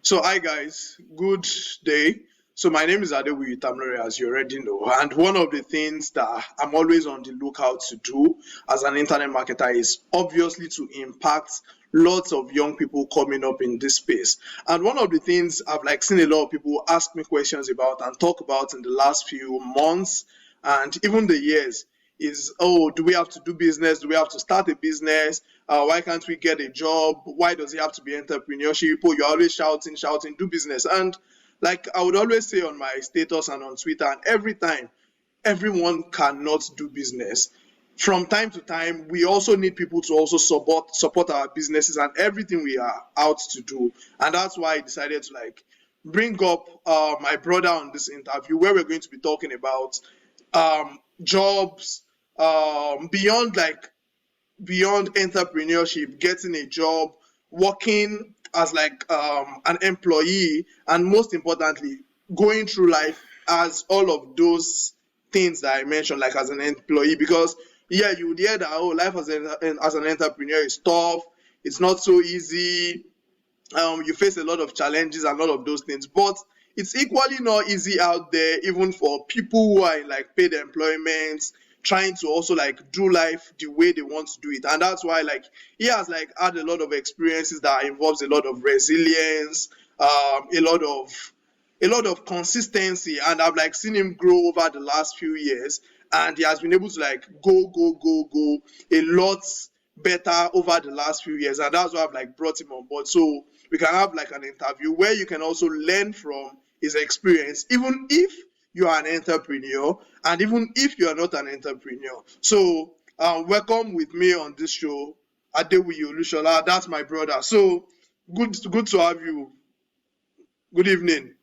So, hi guys, good day. So, my name is Adewuyi Olushola, as you already know, and one of the things that I'm always on the lookout to do as an internet marketer is obviously to impact lots of young people coming up in this space. And one of the things I've seen a lot of people ask me questions about and talk about in the last few months and even the years is, oh, do we have to do business? Do we have to start a business? Why can't we get a job? Why does it have to be entrepreneurship? Oh, you're always shouting, do business. And I would always say on my status and on Twitter, and every time, everyone cannot do business. From time to time, we also need people to also support our businesses and everything we are out to do. And that's why I decided to bring up my brother on this interview where we're going to be talking about jobs, beyond entrepreneurship, getting a job, working as an employee, and most importantly, going through life as all of those things that I mentioned, like as an employee. Because yeah, you would hear that, oh, life as an entrepreneur is tough, it's not so easy, you face a lot of challenges and all of those things. But it's equally not easy out there, even for people who are in paid employment, trying to also do life the way they want to do it. And that's why he has had a lot of experiences that involves a lot of resilience, a lot of consistency, and I've seen him grow over the last few years, and he has been able to go a lot better over the last few years, and that's why I've brought him on board so we can have an interview where you can also learn from his experience, even if you are an entrepreneur and even if you are not an entrepreneur. So welcome with me on this show, Adewuyi Olushola. That's my brother. So good to have you. Good evening.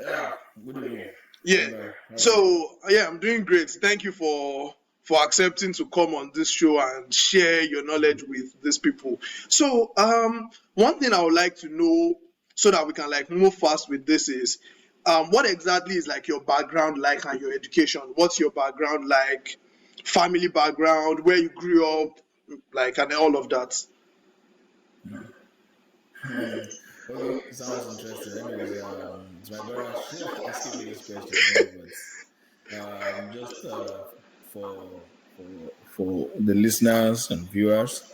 Yeah, good evening. Yeah. So yeah, I'm doing great. Thank you for accepting to come on this show and share your knowledge with these people. So one thing I would like to know so that we can move fast with this is what exactly is your background like and your education? What's your background like? Family background, where you grew up, and all of that. Okay, sounds interesting. Anyways, it's my brother asking me this question, but just for the listeners and viewers,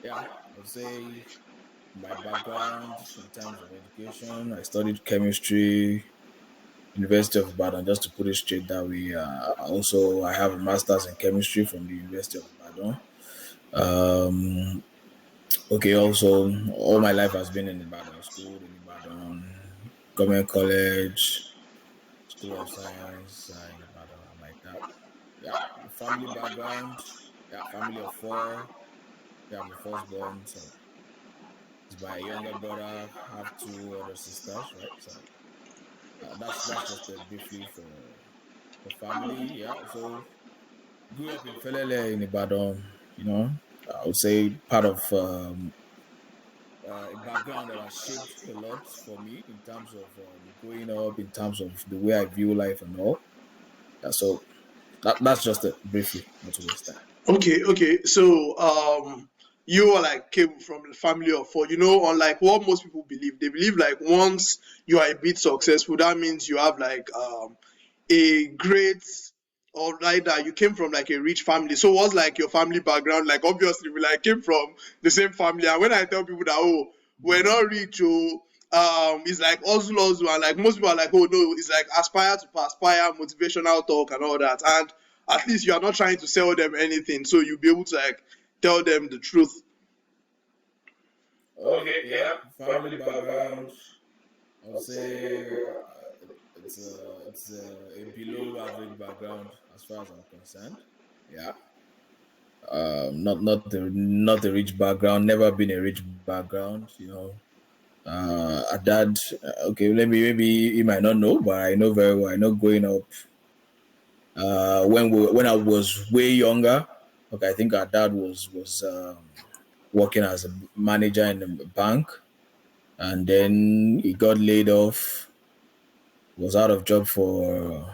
yeah, I would say my background in terms of education, I studied chemistry, University of Ibadan. Just to put it straight that way, also I have a master's in chemistry from the University of Ibadan. Um, Okay, also, all my life has been in Ibadan, school in Ibadan, government college, School of Science in Ibadan, and like that. Yeah, the family background, yeah, family of four. Yeah, I'm the firstborn, so it's my younger brother. I have two other sisters, right? So that's just briefly for family. Yeah, so grew up in Felele in Ibadan. You know, I would say part of a background that has shaped a lot for me in terms of growing up, in terms of the way I view life and all. Yeah, so that's just it, briefly, not to waste time. Okay. So you are came from a family of four. Unlike what most people believe, they believe once you are a bit successful, that means you have a great, or that you came from a rich family. So what's your family background? Obviously we came from the same family. And when I tell people that, oh, we're not rich, oh, it's hustle, and most people are oh no, it's aspire to aspire, motivational talk and all that. And at least you are not trying to sell them anything, so you'll be able to tell them the truth. Okay, yeah, family background. I would say it's a below average background as far as I'm concerned. Yeah, not a rich background. Never been a rich background. A dad. Okay, maybe you might not know, but I know very well. I know growing up, when I was way younger, okay, I think our dad was working as a manager in a bank, and then he got laid off. Was out of job for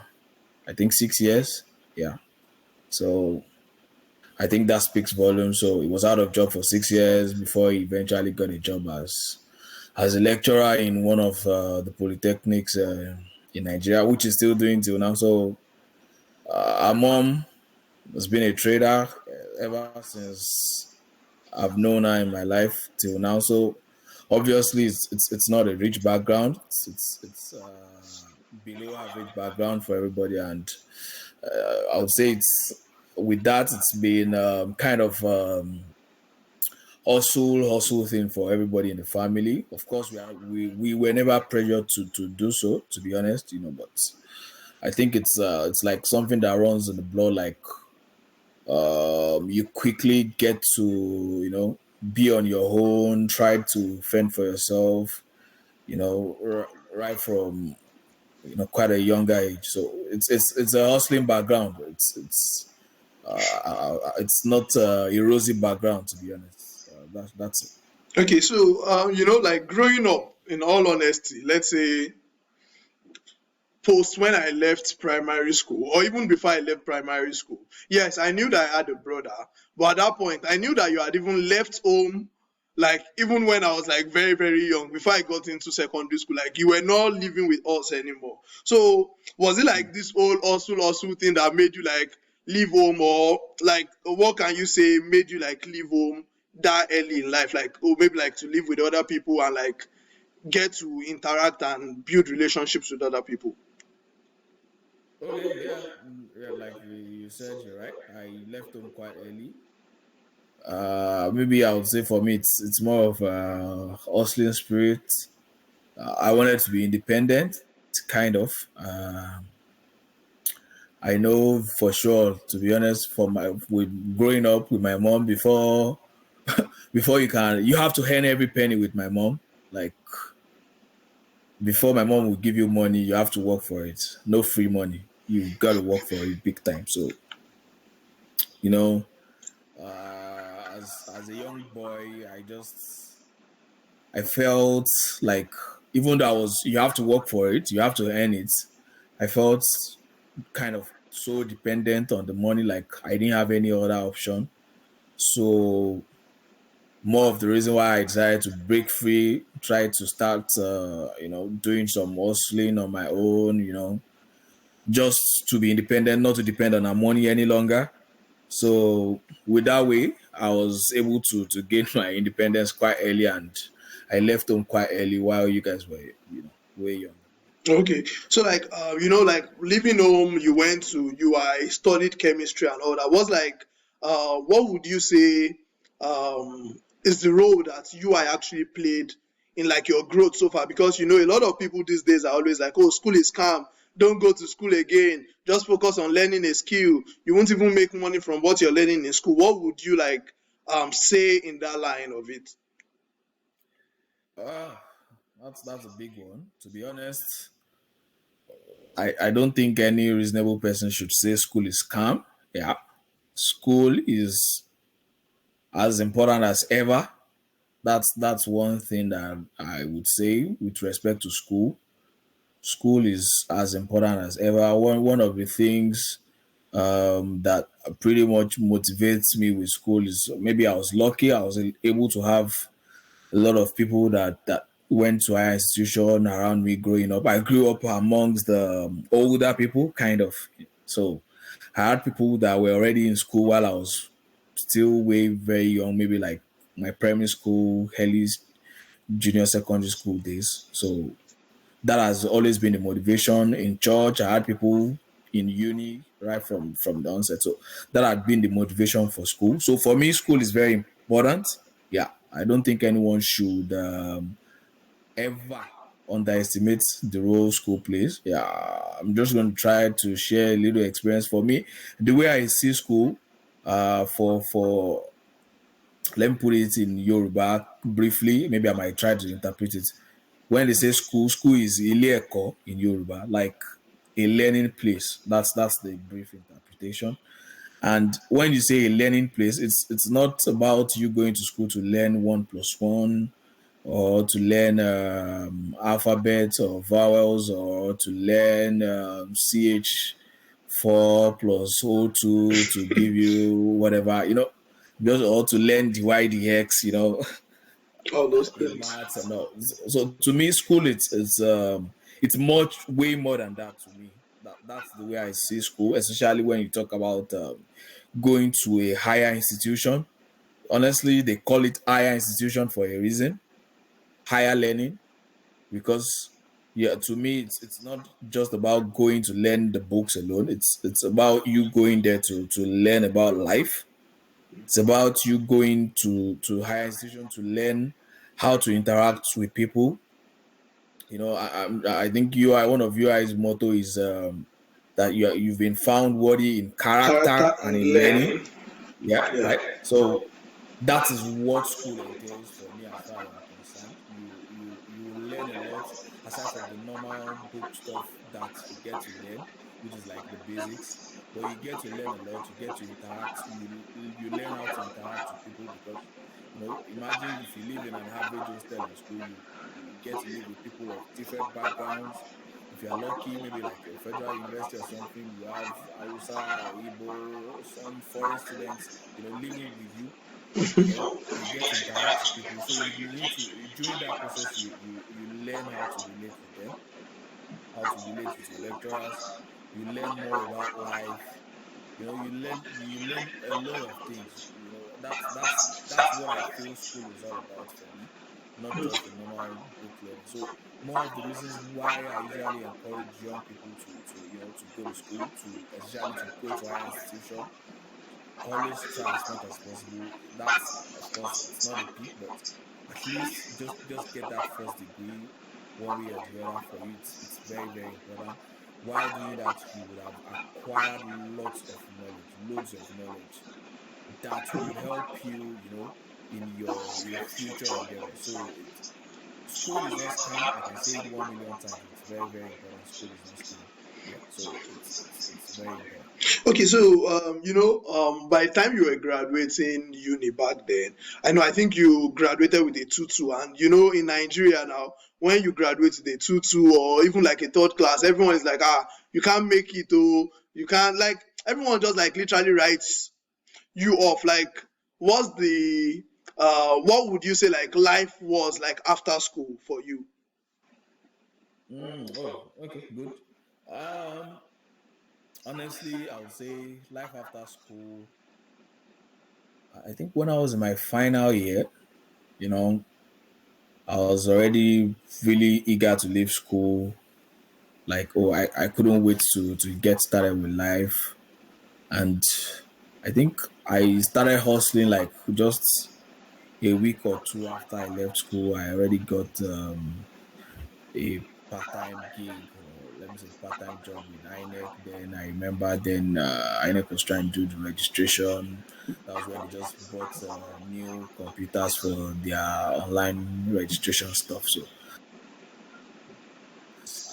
I think 6 years. Yeah, so I think that speaks volumes. So he was out of job for 6 years before he eventually got a job as a lecturer in one of the polytechnics in Nigeria, which is still doing till now. So our mom has been a trader ever since I've known her in my life till now. So obviously, it's not a rich background. It's below average background for everybody, and I would say it's with that it's been kind of hustle thing for everybody in the family. Of course, we were never pressured to do so. To be honest, but I think it's like something that runs in the blood. Like you quickly get to be on your own, try to fend for yourself. Right from quite a younger age. So it's a hustling background. It's not a rosy background, to be honest. That's it. Okay, so like growing up, in all honesty, let's say post when I left primary school, or even before I left primary school, yes, I knew that I had a brother, but at that point, I knew that you had even left home, like even when I was like very, very young, before I got into secondary school, like you were not living with us anymore. So was it like this whole hustle thing that made you like leave home, or like what can you say made you like leave home that early in life, like or maybe like to live with other people and like get to interact and build relationships with other people? Okay, yeah, yeah. Like you said, you're right. I left home quite early. Maybe I would say for me, it's more of a hustling spirit. I wanted to be independent, kind of. I know for sure, to be honest, for my with growing up with my mom before you have to earn every penny with my mom. Like before my mom will give you money, you have to work for it. No free money. You got to work for it big time. So you know, as a young boy, I felt like even though you have to work for it, you have to earn it. I felt kind of so dependent on the money, like I didn't have any other option. So more of the reason why I decided to break free, try to start, doing some hustling on my own, just to be independent, not to depend on our money any longer. So with that way, I was able to gain my independence quite early, and I left home quite early while you guys were, way younger. Okay, so like like leaving home, you went to UI, studied chemistry and all that. Was like, what would you say is the role that UI actually played in like your growth so far? Because a lot of people these days are always like, oh, school is calm, don't go to school again, just focus on learning a skill. You won't even make money from what you're learning in school. What would you like say in that line of it? Ah, that's a big one. To be honest, I don't think any reasonable person should say school is calm. Yeah, school is as important as ever. That's one thing that I would say with respect to school. School is as important as ever. One of the things that pretty much motivates me with school is maybe I was lucky. I was able to have a lot of people that went to higher institution around me growing up. I grew up amongst the older people, kind of. So I had people that were already in school while I was still way very young, maybe like my primary school, early junior secondary school days. So that has always been the motivation in church. I had people in uni right from the onset. So that had been the motivation for school. So for me, school is very important. Yeah, I don't think anyone should ever underestimate the role school plays. Yeah, I'm just going to try to share a little experience for me. The way I see school, for let me put it in Yoruba briefly. Maybe I might try to interpret it. When they say school, school is ilé ẹ̀kọ́ in Yoruba, like a learning place. That's the brief interpretation. And when you say a learning place, it's not about you going to school to learn 1+1 or to learn alphabets or vowels or to learn CH4 plus O2 to give you whatever, just or to learn dy dx. All those in things. maths and all. So to me, school it's much way more than that to me. That's the way I see school, especially when you talk about going to a higher institution. Honestly, they call it higher institution for a reason, higher learning, because yeah, to me it's not just about going to learn the books alone. It's about you going there to learn about life. It's about you going to higher institution to learn how to interact with people. I think UI one of UI's motto is that you've been found worthy in Character character and and in learning. learning. Yeah, Yeah. right. So that is what school entails for me as far as I'm concerned. You learn a lot aside from the normal book stuff that you get to learn, which is like the basics. But you get to learn a lot. You get to interact. You learn how to interact with people because imagine if you live in an average hostel in school, you get to live with people of different backgrounds. If you're lucky, maybe like a federal university or something, you have Hausa or Igbo, some foreign students, living with you. You get to interact with people, so you need to, during that process, you learn how to relate with them, how to relate with your lecturers. You learn more about life. You learn a lot of things. That's what I feel school is all about for me, not just the normal book learning. So more of the reasons why I usually encourage young people to go to school, to especially to go to higher institution. Always try as much as possible. That's, of course, it's not a peak, but at least just get that first degree one way or the other for you. It's very, very important. While doing that, you would have acquired loads of knowledge that would help you, in your future endeavor. So school is not scam. I can say it 1 million times. It's very, very important. School is not scam. Yeah. So it's very important. Okay, so by the time you were graduating uni back then, I think you graduated with a 2-2, and in Nigeria now, when you graduate with a 2-2 or even like a third class, everyone is like, you can't make it, oh, you can't, like, everyone just like literally writes you off. Like, what's the what would you say like life was like after school for you? Oh, okay, good. Um, Honestly, I would say life after school. I think when I was in my final year, you know, I was already really eager to leave school. Like, oh, I couldn't wait to get started with life. And I think I started hustling like just a week or two after I left school. I already got a part-time gig, or let me say part-time job with INEC. Then I remember then INEC was trying to do the registration. That was when they just bought new computers for their online registration stuff. So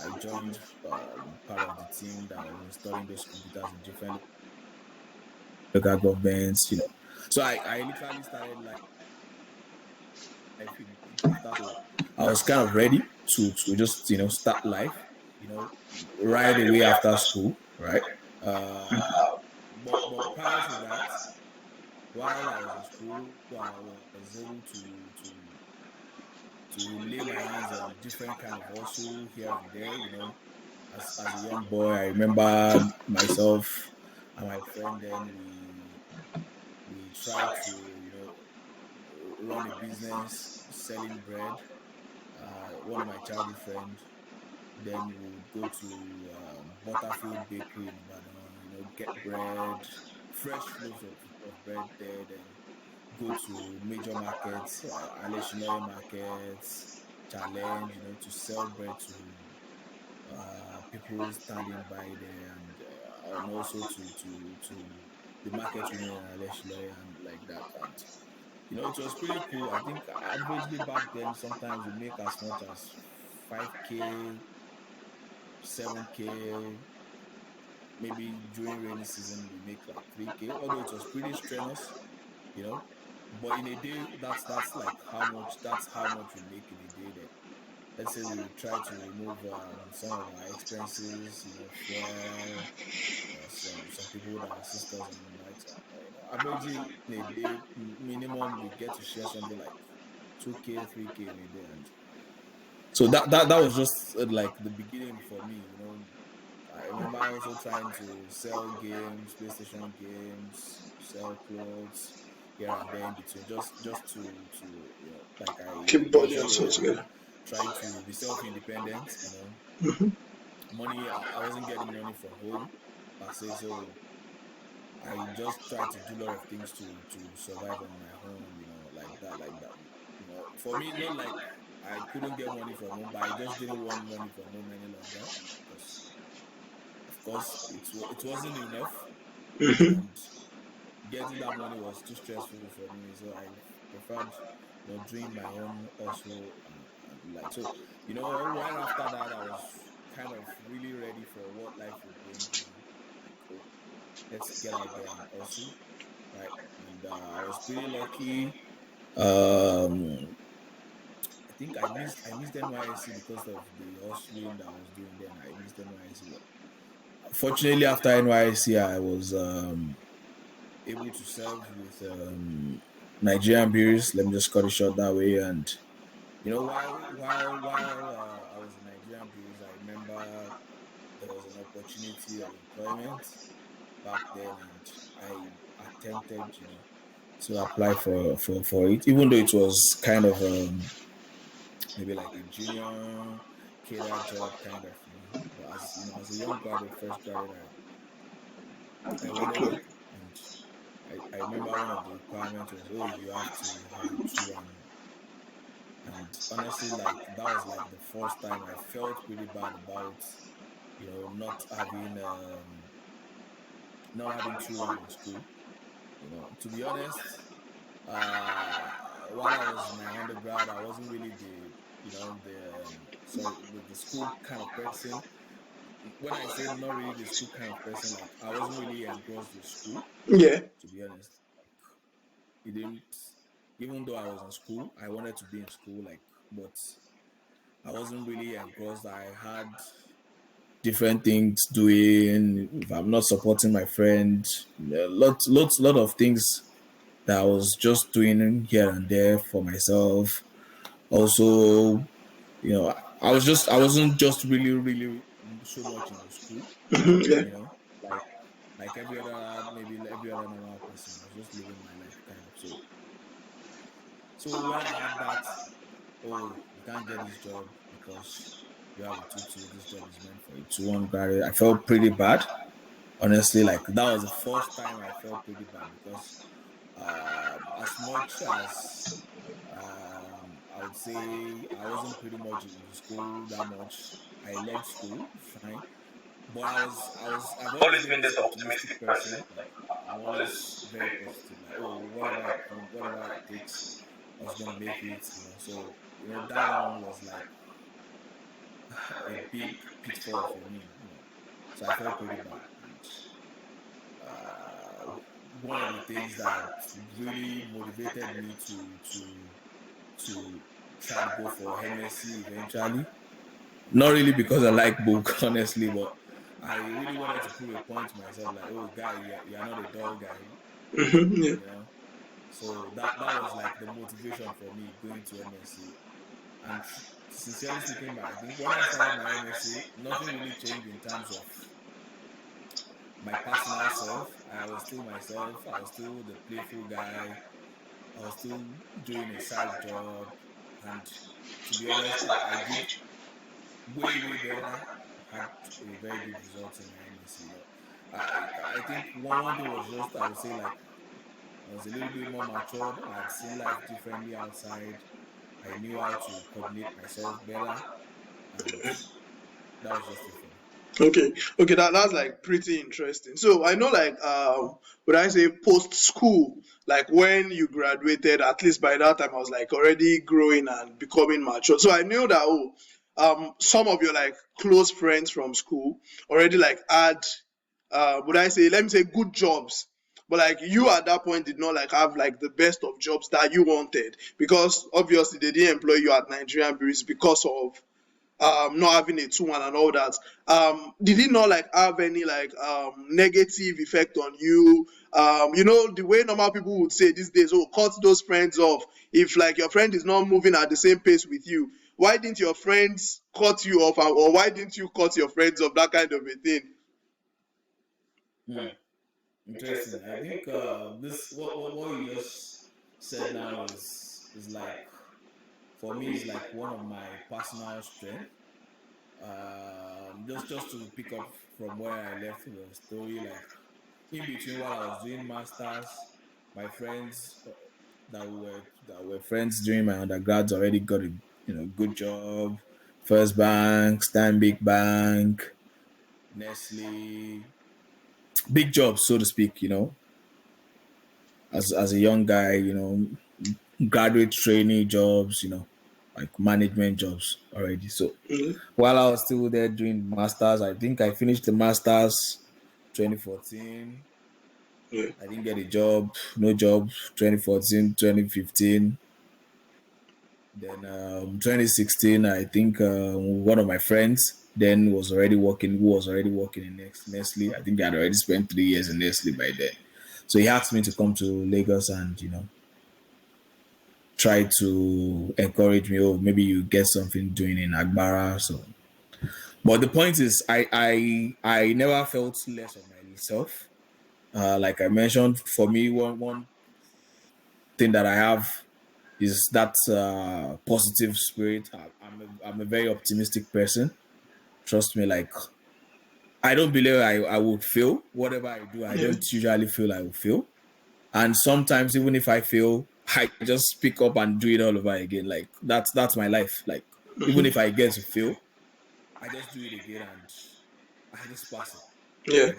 I joined part of the team that was installing those computers in different local governments. So I literally started life after. So I was kind of ready to just start life, you know, right away after school, right? Um, but prior to that, while I was in school, I was able to lay my hands on different kind of hustle here and there. As a young boy, I remember myself and my friend. Then we tried to run a business selling bread. One of my childhood friend. Then we would go to Butterfield Bakery in Ibadan, get bread, fresh loaves of bread there. Then go to major markets, Aleshiloye markets, challenge, to sell bread to people standing by there, and also to the market women in Aleshiloye and like that. And it was pretty cool. I think averagely back then, sometimes we make as much as 5K, 7K. Maybe during rainy season, we make like 3K, although it was pretty strenuous, you know. But in a day, that's like how much we make in a day. Then let's say we try to remove some of our expenses, fuel, some people would assist us on that. Averagely in a day, minimum we get to share something like 2K, 3K in a day, and so that was just like the beginning for me. I remember also trying to sell games, PlayStation games, sell clothes here and there in between, just to like I Keep body and mentioned soul earlier, together. trying to be self-independent. Money, I wasn't getting money from home per se, so I just tried to do a lot of things to survive on my own, like that. For me, not like I couldn't get money from home, but I just didn't want money from home any longer, because of course it wasn't enough, and getting that money was too stressful for me. So I preferred, doing my own hustle, and like so. Right after that, I was kind of really ready for what life would bring. Like, oh, let's get out there and hustle, right? And I was pretty lucky. I think I missed NYSC because of the hustling that I was doing then. I missed NYSC, but fortunately after NYSC, I was able to serve with Nigerian beers. Let me just cut it short that way. And while I was in Nigerian beers, I remember there was an opportunity of employment back then, and I attempted, to apply for it, even though it was kind of maybe like a junior caterer job kind of, But as a young graduate, fresh graduate, I went for Okay. it, and I remember one of the requirements was, oh, you have to have a 2-1. And honestly, like that was like the first time I felt pretty bad about, not having 2-1 in school. To be honest, while I was in my undergrad, I wasn't really the school kind of person. When I say not really the school kind of person, like I wasn't really engrossed with school. Yeah. To be honest, it didn't. Even though I was in school, I wanted to be in school, like, but I wasn't really engrossed. I had different things doing. If I'm not supporting my friend, lot of things that I was just doing here and there for myself. Also, I wasn't just really, really so much into school, Yeah. you know, like every other, maybe every other normal person. I was just living my life kind of. So when I had that, oh, you can't get this job because you have a 2-2. This job is meant for a 2-1 graduate. I felt pretty bad, honestly. Like that was the first time I felt pretty bad because as much as I would say I wasn't pretty much into school that much. I led school fine, but I've always been this optimistic person. Like I'm always very positive. Like, oh, whatever it comes, whatever it takes, I was gonna make it. So that one was like a big pitfall for me. So I felt pretty bad, and uh, one of the things that really motivated me to try to go for MSc eventually. Not really because I like book, honestly, but I really wanted to prove a point to myself, like, oh, guy, you're not a dull guy, Yeah. you know. So that was like the motivation for me going to MSc. And sincerely speaking, I think when I started my MSc, nothing really changed in terms of my personal self. I was still myself. I was still the playful guy. I was still doing a side job, and to be honest, I did way better. Had a very good result in my MSc. I think one thing was just, I would say, like I was a little bit more matured. I had seen life differently outside. I knew how to coordinate myself better, and that was just it for me. Okay. Okay. That's like pretty interesting. So I know, like, would I say post school, like when you graduated, at least by that time I was like already growing and becoming mature. So I knew that, oh, some of your like close friends from school already like had, would I say, let me say, good jobs. But like you at that point did not like have like the best of jobs that you wanted, because obviously they didn't employ you at Nigerian breweries because of not having a 2-1 and all that. Did it not like have any like negative effect on you? You know, the way normal people would say these days, oh, cut those friends off. If like your friend is not moving at the same pace with you, why didn't your friends cut you off, or why didn't you cut your friends off? That kind of a thing. Hmm. Interesting. I think this what you just said now is like, for me, is like one of my personal strength. Just to pick up from where I left the story, like in between while I was doing masters, my friends that were friends during my undergrads already got a good job, First Bank, Stanbic Bank, Nestle, big jobs so to speak. As a young guy, graduate trainee jobs, like management jobs already. So Mhm. while I was still there doing masters, I think I finished the masters 2014. Yeah. I didn't get a job, no job, 2014, 2015. Then 2016, I think one of my friends then who was already working in Nestle. I think I had already spent 3 years in Nestle by then. So he asked me to come to Lagos and, try to encourage me, oh, maybe you get something doing in Agbara. So, but the point is, I never felt less of myself. Like I mentioned, for me, one thing that I have is that positive spirit. I'm a very optimistic person. Trust me, like I don't believe I would fail. Whatever I do, I Yeah. don't usually feel I will fail. And sometimes even if I fail, I just pick up and do it all over again. Like that's my life. Like even if I get to fail, I just do it again and I just pass it. Yeah.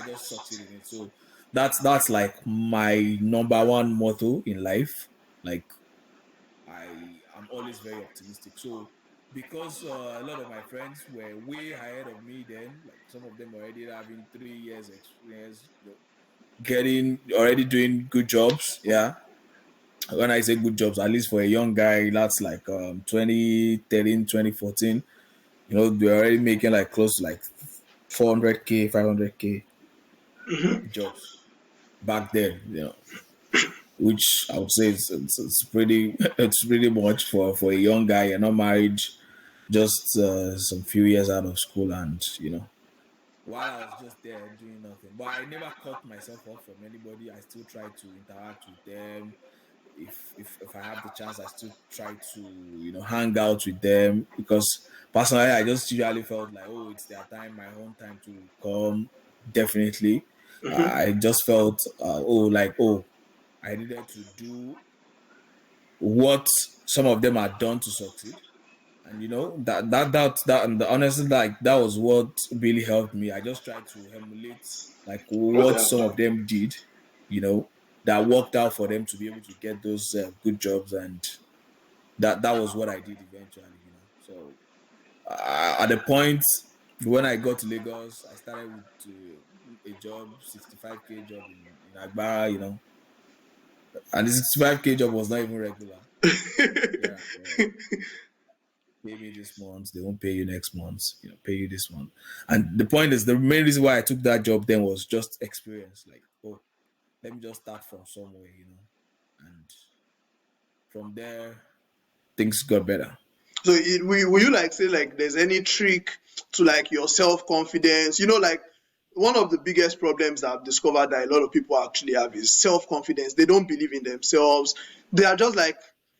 I just succeed in it. So that's like my number one motto in life. Like I am always very optimistic. So because a lot of my friends were way ahead of me then, like some of them already having 3 years experience, getting already doing good jobs. Yeah. When I say good jobs, at least for a young guy, that's like 2013, 2014. They're already making like close to like 400K, 500K jobs back then. Which I would say it's pretty it's pretty much for a young guy. You're not married, just some few years out of school, and while I was just there doing nothing. But I never cut myself off from anybody. I still try to interact with them. If I have the chance, I still try to hang out with them, because personally I just usually felt like, oh, it's their time, my own time to come. Definitely, I just felt I needed to do what some of them had done to succeed. And and honestly, like that was what really helped me. I just tried to emulate like What what they have some done. of them did, you know that worked out for them to be able to get those good jobs. And that was what I did eventually. So at the point when I got to Lagos, I started with a job, 65K job in Agbara, and the 65K job was not even regular. Yeah, pay me this month, they won't pay you next month, pay you this month. And the point is, the main reason why I took that job then was just experience. Like, oh, let me just start from somewhere, and from there things got better. So will you like say like there's any trick to like your self confidence? You know, like one of the biggest problems that I've discovered that a lot of people actually have is self confidence. They don't believe in themselves. They are just like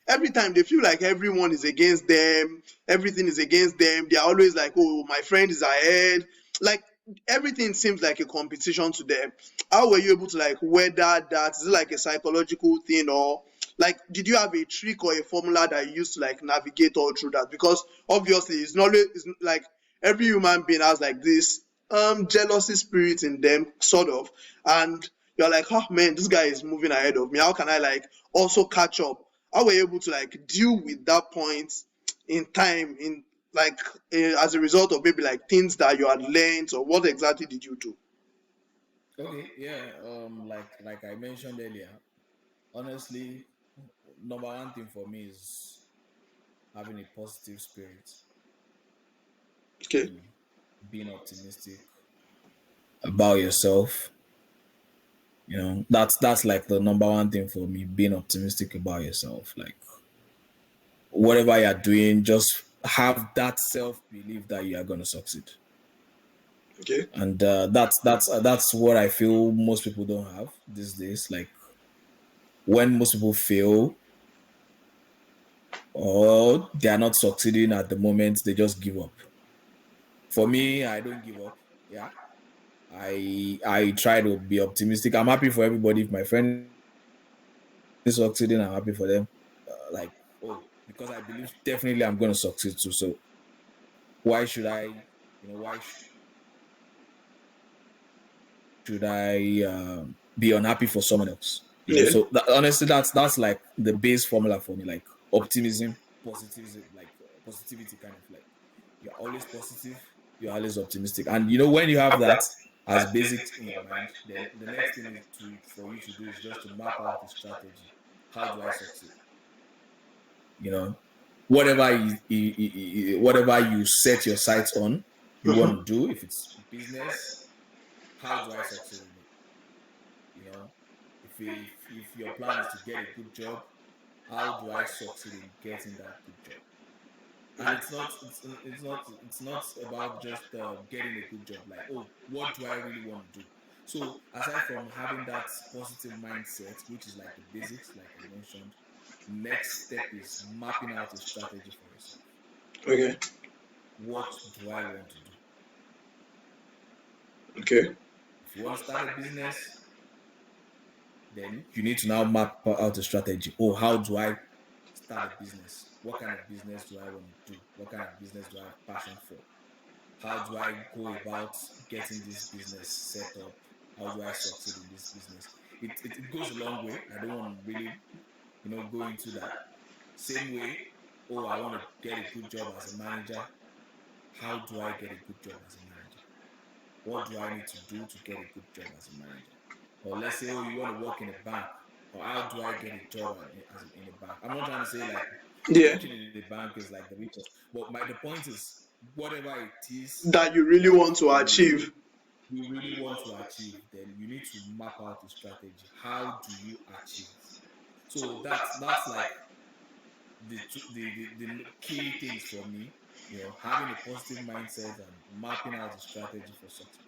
every time they feel like everyone is against them, everything is against them. They are always like, oh, my friend is ahead. Like everything seems like a competition to them. How were you able to like weather that? Is it like a psychological thing, or like did you have a trick or a formula that you used to like navigate all through that? Because obviously it's not it's like every human being has like this jealousy spirit in them, sort of, and you're like, oh man, this guy is moving ahead of me. How can I like also catch up? How were you able to like deal with that point in time, in like as a result of maybe like things that you had learned, or what exactly did you do? Okay, yeah. Like I mentioned earlier, honestly, number one thing for me is having a positive spirit. Okay. being optimistic about yourself. That's like the number one thing for me, being optimistic about yourself. Like whatever you're doing, just have that self belief that you are going to succeed. Okay. And that's what I feel most people don't have these days. Like when most people fail or they are not succeeding at the moment, they just give up. For me, I don't give up. Yeah, I try to be optimistic. I'm happy for everybody. If my friend is succeeding, I'm happy for them. Like, oh, because I believe definitely I'm going to succeed too. So why should why should I be unhappy for someone else? Yeah. So honestly, that's like the base formula for me. Like optimism, positivism, like positivity, kind of like you're always positive, you're always optimistic, and when you have that as basics in your mind, then the next thing is to for you to do is just to map out the strategy. How do I succeed? You know, whatever you set your sights on, you want to Mhm. do. If it's business, how do I succeed in it? You know, if your plan is to get a good job, how do I succeed in getting that good job? And it's not about just getting a good job. Like, oh, what do I really want to do? So aside from having that positive mindset, which is like the basics, like I mentioned, next step is mapping out a strategy for yourself. Okay. What do I want to do? Okay. If you want to start a business, then you need to now map out a strategy. Oh, how do I start a business? What kind of business do I want to do? What kind of business do I have passion for? How do I go about getting this business set up? How do I succeed in this business? It goes a long way. I don't want to really, go into that. Same way, oh, I want to get a good job as a manager. How do I get a good job as a manager? What do I need to do to get a good job as a manager? Or let's say, oh, you want to work in a bank. Or how do I get a job in a bank? I'm not trying to say like Yeah. working in a bank is like the richest, but the point is, whatever it is That you really that want to you achieve. you really want to achieve, then you need to map out a strategy. How do you achieve it? So that's like the key things for me. Having a positive mindset and mapping out a strategy for success.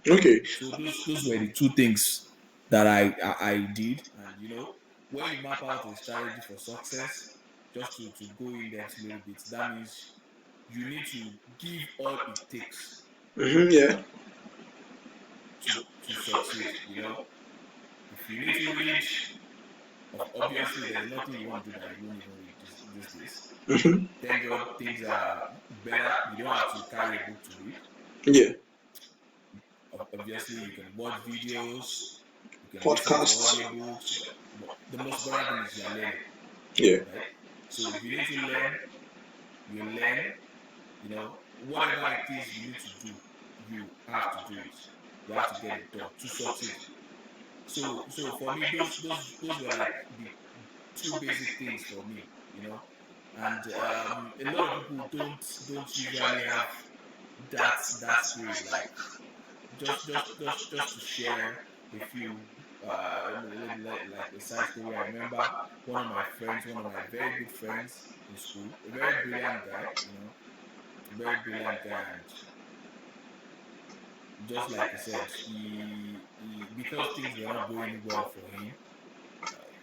Okay. So those were the two things that I did, and when you map out a strategy for success, just to go in depth a little bit, that means you need to give all it takes Yeah. to succeed. If you need to read, obviously there's nothing you want to do that you won't even read these days. Hmm. Thank God things are better. You don't have to carry a book to read. Yeah. Obviously, you can watch videos, you can listen to Podcasts. audiobooks, but the most important thing is you are learning, Yeah. right? So if you need to learn, you learn. Whatever it is you need to do, you have to do it. You have to get it done to succeed. So for me, those were like the two basic things for me, and a lot of people don't usually have that spirit. Like just to share a few like a side story. I remember one of my friends, one of my very good friends in school, a very brilliant guy, a very brilliant guy, and just like he said, he because things were not going well for him,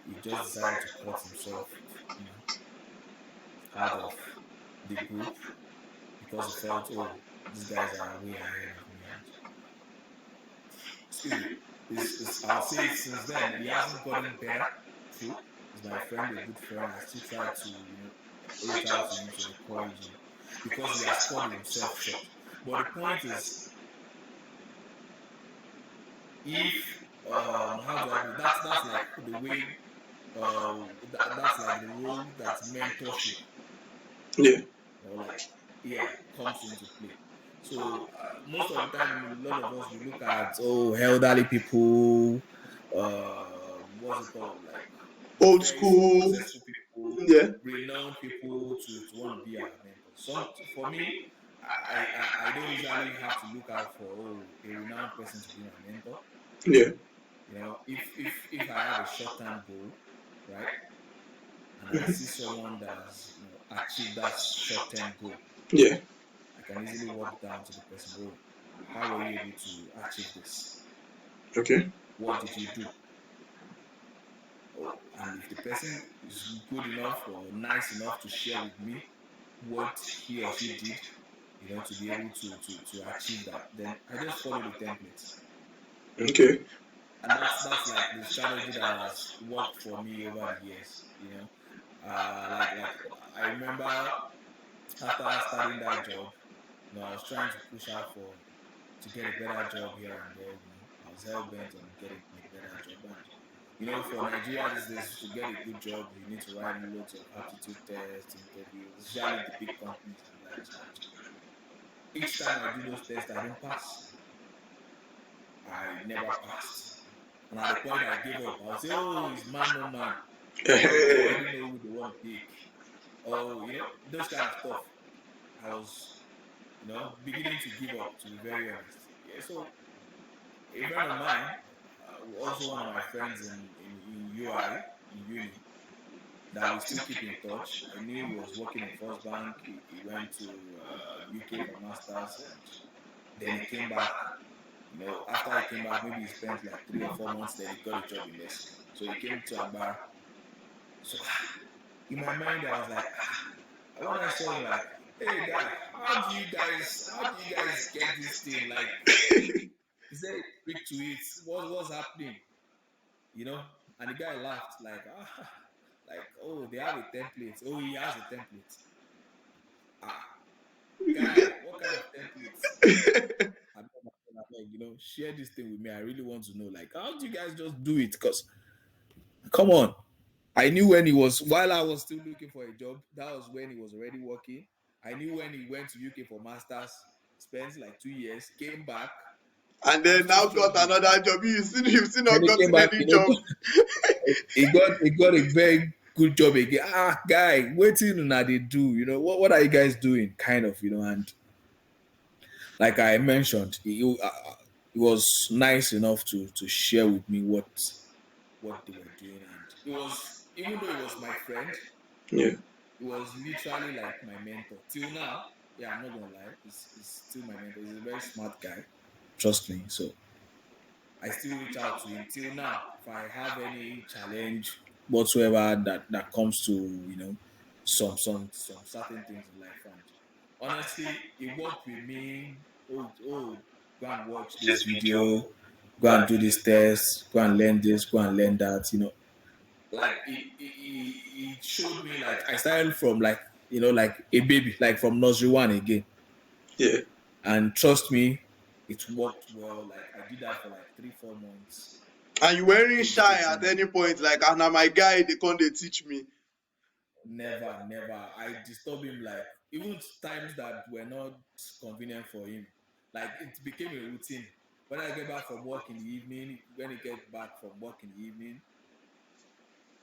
he just decided to cut himself, out of the group because he felt, oh, these guys are way ahead of me, and excuse me, is I'll say since then he hasn't gotten better. True, he's my friend, a good friend. I still try to reach out to him to encourage him because he has cut himself short. But the point is, if how do I put it? That's like the way that's like the role that mentorship Yeah. like yeah comes into play. So most of the time, a lot of us we look at elderly people, what's it called, like Old very school. successful people, Yeah. renowned people to want to be our mentors. Some for me, I don't usually have to look out for a renowned person to be my mentor. Yeah. If I have a short term goal, right, and I see someone that has achieved that short term goal, Yeah. I can easily walk down to the person. Oh, how were you able to achieve this? Okay. What did you do? Oh, and if the person is good enough or nice enough to share with me what he or she did, to be able to achieve that, then I just follow the template. Okay. And that's like the strategy that has worked for me over the years. Like I remember after starting that job, I was trying to push out for to get a better job here and there. I was hell bent on getting a better job, and for Nigeria these days, to get a good job, you need to write loads of aptitude tests, interviews, especially the big companies and likes. And each time I do those tests, I don't pass. I never passed. And at the point I gave up, I would say, "Oh, it's man no man. Oh, they already know who they want to pick. Oh, those kind of stuff." I was, beginning to give up. To be very honest, yeah. So a friend of mine, also one of my friends in UI in uni, that we still keep in touch. I knew he was working in First Bank. He went to UK for masters, and then he came back. After he came back, maybe he spent like 3 or 4 months. Then he got a job in Leicester. So he came to Agbar. So in my mind, I was like, when I saw him, like, hey guy, how do you guys get this thing? Like, is there a trick to it? What's happening? You know? And the guy laughed, like, like, oh, they have a template. Oh, he has a template. Ah, guy, what kind of templates? I beg, share this thing with me. I really want to know, like, how do you guys just do it? Because, come on. I knew when he was, while I was still looking for a job, that was when he was already working. I knew when he went to UK for masters, spent like 2 years, came back. And I'm then still now got struggling. another job. You've still Then not he came gotten back, any job. he got a very good job again. Guy, waiting now they do. What are you guys doing? Kind of, and like I mentioned, he was nice enough to share with me what they were doing, and it was, even though he was my friend, Yeah. he was literally like my mentor till now. Yeah, I'm not gonna lie, he's still my mentor. He's a very smart guy, trust me. So I still reach out to him till now. If I have any challenge whatsoever that comes to some certain things in life, and honestly, he worked with me. Oh, go and watch this video, go and do this test, go and learn this, go and learn that. Like he showed me, like I started from like like a baby, like from nursery one again, Yeah. and trust me, it worked well. Like I did that for like 3 4 months. And you weren't Came shy straight at in. any point, like, ah, now my guy, they can't they teach me. Never. I disturb him, like even times that were not convenient for him. Like it became a routine. When I get back from work in the evening, when he get back from work in the evening,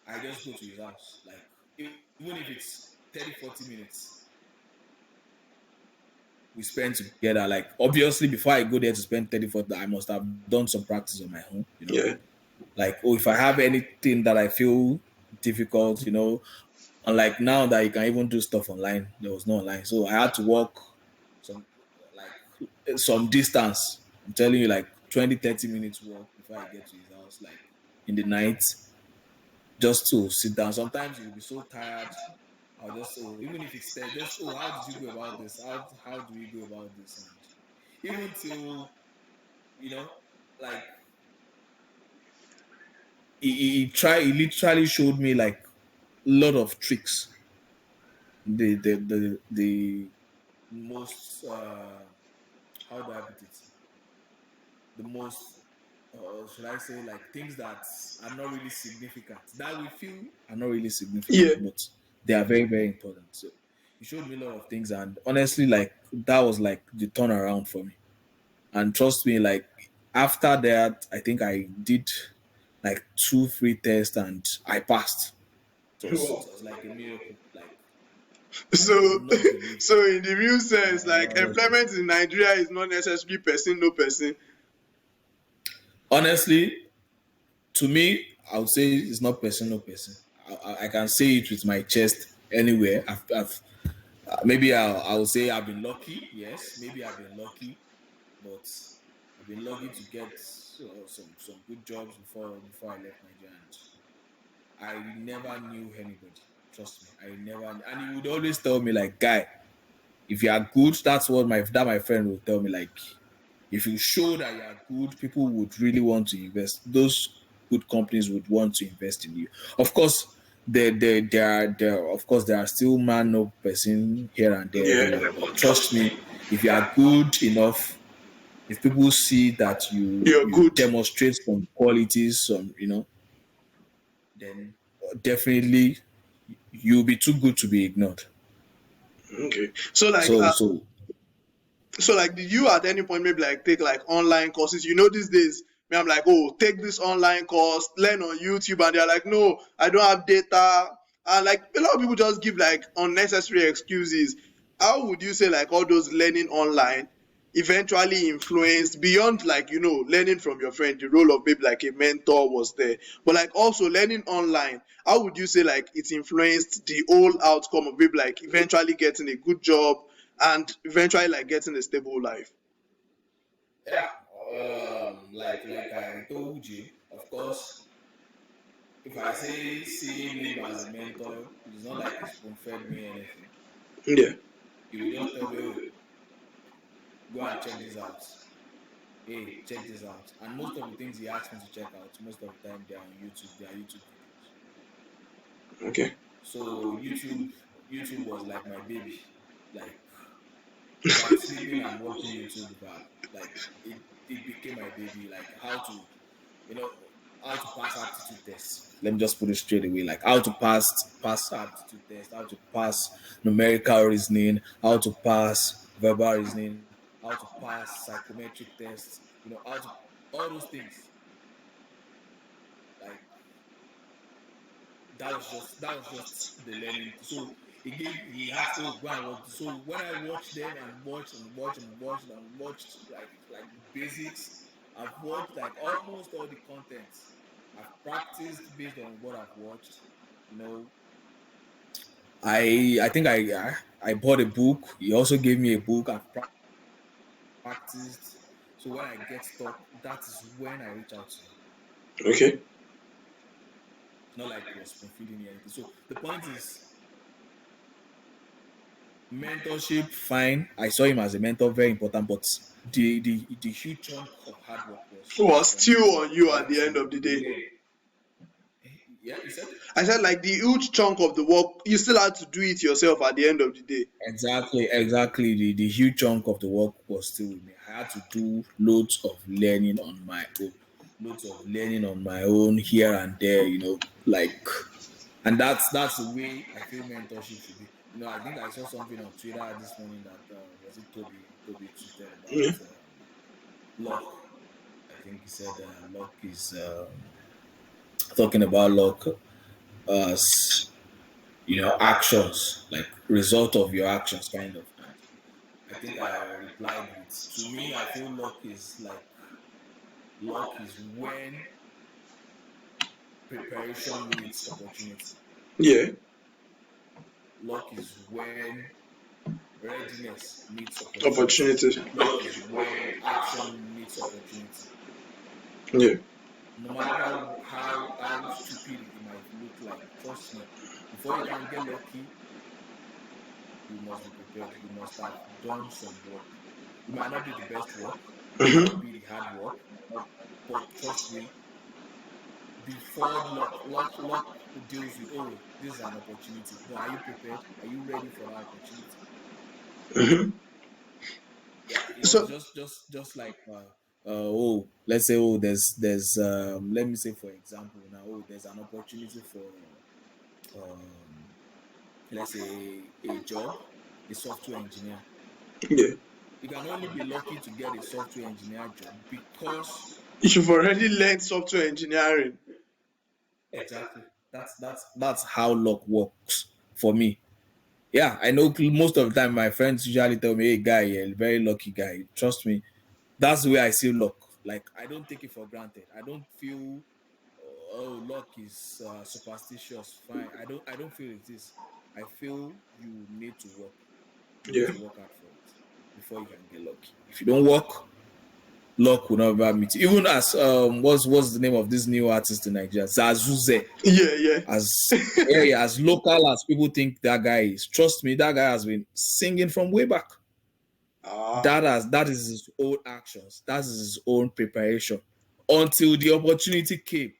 I just go to his house. Like even if it's 30 40 minutes, we spend together. Like obviously, before I go there to spend 30 40, I must have done some practice on my own. Yeah. Like, oh, if I have anything that I feel difficult, unlike now that you can even do stuff online, there was no online, so I had to walk some like some distance. I'm telling you, like 20 30 minutes walk before I get to his house, like in the night, just to sit down. Sometimes he will be so tired. I'll just, oh, even if it's just, oh, how did you go about this? How do we go about this? And even till you know, like he literally showed me like a lot of tricks. The most how do I put it? The most should I say, like things that are not really significant, that we feel are not really Yeah. significant, but they are very very important. So he showed me a lot of things, and honestly, like that was like the turnaround for me. And trust me, like after that, I think I did like 2 free tests and I passed. It was Wow. it was like a miracle. Like So, I do not believe. so in the real sense, like Honestly, employment in Nigeria is not necessarily person no person. honestly, to me, I would say it's not person, no person. I can say it with my chest anywhere. Maybe I will say I've been lucky. Yes, maybe I've been lucky, but I've been lucky to get some good jobs before I left Nigeria. And I never knew anybody. Trust me, I never. And he would always tell me like, guy, if you are good, that's what my friend would tell me. Like, if you show that you are good, people would really want to invest. Those good companies would want to invest in you. Of course, there are still man no person here and there Yeah, everywhere. But but trust trust me, me, if you are good enough, if people see that you're you good. demonstrate some qualities, then definitely you'll be too good to be ignored. Okay. So like So so like did you at any point maybe like take like online courses? You know these days, me I'm like, oh, take this online course, learn on YouTube, and they're like, no, I don't have data. And like a lot of people just give like unnecessary excuses. How would you say like all those learning online eventually influenced beyond like learning from your friend, the role of maybe like a mentor was there, but like also learning online, how would you say like it influenced the whole outcome of maybe like eventually getting a good job and eventually like getting a stable life? yeah, like I told you, of course, if I say seeing him as a mentor, it is not like he spoon fed me anything. Yeah. He will just tell me, oh, go and check this out. Hey, check this out. And most of the things he asked me to check out, most of the time they are on YouTube. They are YouTube videos. Okay. So YouTube was like my baby. Like if I'm sleeping, I'm watching YouTube. Like it became my baby. Like you know, how to pass aptitude tests. Let me just put it straight away. Like how to pass aptitude test, how to pass numerical reasoning, how to pass verbal reasoning, how to pass psychometric tests. How to all those things. Like that was just the learning. So he asked, oh, go and watch. So when I watched them and watched like the basics, I've watched like almost all the content. I've practiced based on what I've watched. You know, I think I bought a book. He also gave me a book. I've practiced. So when I get stuck, that is when I reach out to him. Okay. It's not like he was spoon feeding me anything. So the point is, mentorship, fine. I saw him as a mentor, very important. But the huge chunk of hard work was Was for me. still on you I at had the end to of the day. learn. Yeah, you said I said like the huge chunk of the work, you still had to do it yourself at the end of the day. exactly. The huge chunk of the work was still with me. I had to do loads of learning on my own, here and there. And that's the way I feel mentorship should be. I think I saw something on Twitter this morning that was it Toby tweeted Yeah. about luck. I think he said luck is talking about luck as actions, like result of your actions, kind of. And I think I replied with, to me, I feel luck is when preparation meets opportunity. Yeah. Luck is when readiness meets opportunity. Opportunities. Luck is when action meets opportunity. Yeah. No matter how stupid it might look like, trust me, before you can get lucky, you must be prepared. You must have done some work. It might not be the best work, it might not be the hard work, but trust me, before luck deals with, oh, this is an opportunity. No, are you prepared? Are you ready for that opportunity? Yeah, it was So just like oh, let's say, oh, there's let me say, for example, now, oh, there's an opportunity for um let's say a job, a software engineer. yeah, You can only be lucky to get a software engineer job because you've already learned software engineering. exactly, that's how luck works for me. Yeah, I know most of the time my friends usually tell me, hey, guy, you're a very lucky guy. Trust me, that's the way I see luck. Like, I don't take it for granted. I don't feel, oh, luck is superstitious. Fine. I don't feel it is. I feel you need to work. You need Yeah. to work hard for it before you can get lucky. If you don't work, luck will never meet you. Even as what's the name of this new artist in Nigeria? Zazuze. Yeah, yeah. As yeah, yeah, as local as people think that guy is. Trust me, that guy has been singing from way back. Ah, That is his own actions. That is his own preparation. Until the opportunity came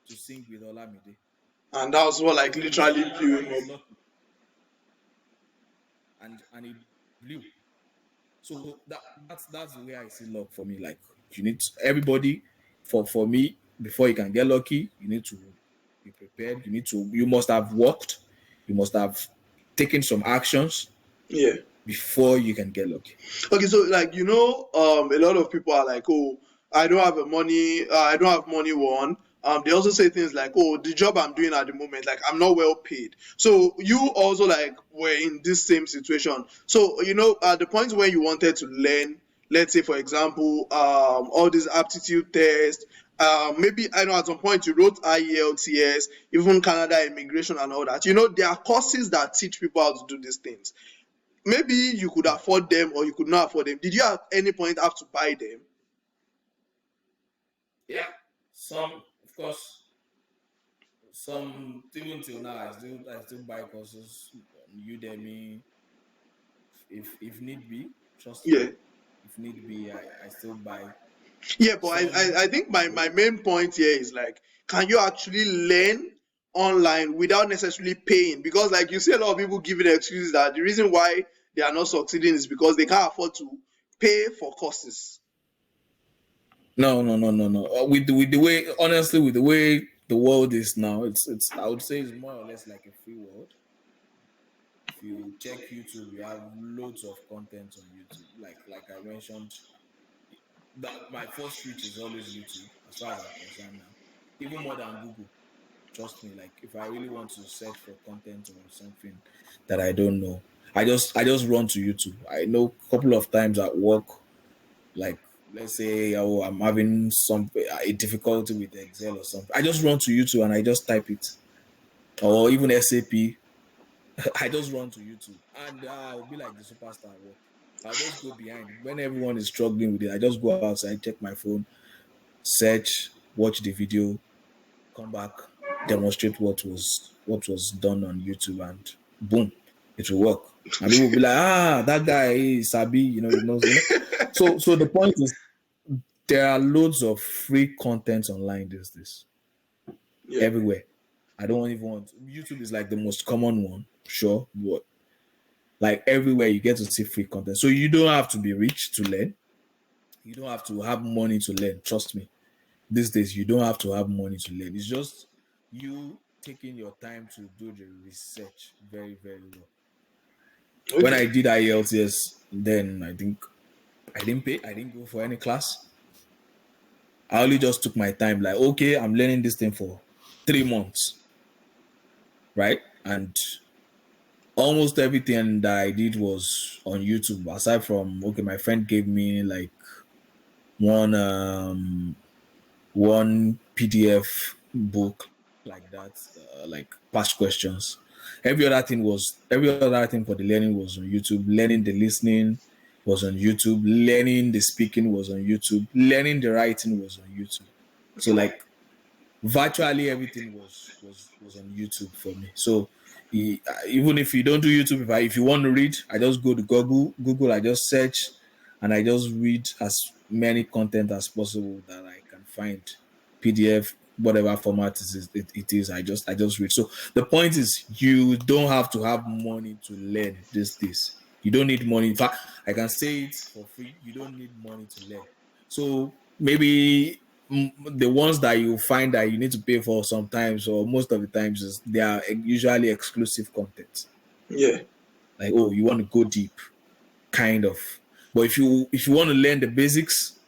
to sing with Olamide. and that was what like So yeah, literally that blew guy him is up. lucky, and he blew. So that's the way I see luck for me. Like, you need everybody, for me, before you can get lucky, you need to be prepared. You must have worked, you must have taken some actions Yeah. before you can get lucky. Okay, so like a lot of people are like, oh, I don't have money. One, they also say things like, oh, the job I'm doing at the moment, like I'm not well paid. So you also like were in this same situation. So at the point when you wanted to learn, let's say for example, all these aptitude tests. Maybe I know at some point you wrote IELTS, even Canada immigration and all that. There are courses that teach people how to do these things. Maybe you could Yeah, afford them or you could not afford them. Did you at any point have to buy them? yeah. Some, of course, some even till now, I still buy courses on Udemy if need be. Trust me, Yeah. if need be, I still buy Yeah, but I some. think my main point here is like, can you actually learn online without necessarily paying? Because like you see a lot of people giving excuses that the reason why they are not succeeding is because they can't afford to pay for courses. No, no, no, no, no. With the way, honestly, with the way the world is now, it's I would say it's more or less like a free world. If you check YouTube, you have loads of content on YouTube. Like I mentioned, that my first reach is always YouTube, as far as I'm concerned now. Even more than Google. Trust me. Like, if I really want to search for content or something that I don't know, I just run to YouTube. I know a couple of times at work, like, let's say, oh, I'm having some a difficulty with Excel or something, I just run to YouTube and I just type it, or even SAP. I just run to YouTube and I'll be like the superstar at work. I'll just go behind when everyone is struggling with it. I just go outside, check my phone, search, watch the video, come back, demonstrate what was done on YouTube, and boom, it will work. And people will be like, that guy is Sabi, he knows. So the point is, there are loads of free content online these days, Yeah. everywhere. I don't even want YouTube is like the most common one, sure, but like everywhere you get to see free content. So you don't have to be rich to learn. You don't have to have money to learn. Trust me. These days you don't have to have money to learn. It's just you taking your time to do the research very, very well. When Okay. I did IELTS, then I think I didn't pay. I didn't go for any class. I only just took my time. Like, okay, I'm learning this thing for 3 months, right? And almost everything that I did was on YouTube. Aside from, okay, my friend gave me like one one PDF book like that, like past questions. Every other thing for the learning was on YouTube. Learning the listening was on YouTube. Learning the speaking was on YouTube. Learning the writing was on YouTube. So like virtually everything was on YouTube for me. So even if you don't do YouTube, if you want to read, I just go to Google. I just search, and I just read as many content as possible that I can find, PDF, whatever format it is. I just read. So the point is, you don't have to have money to learn these days. You don't need money. In fact, I can say it for free. You don't need money to learn. So maybe the ones that you find that you need to pay for sometimes, or most of the times, is they are usually exclusive content. Yeah. Like, oh, you want to go deep, kind of. But if you want to learn the basics,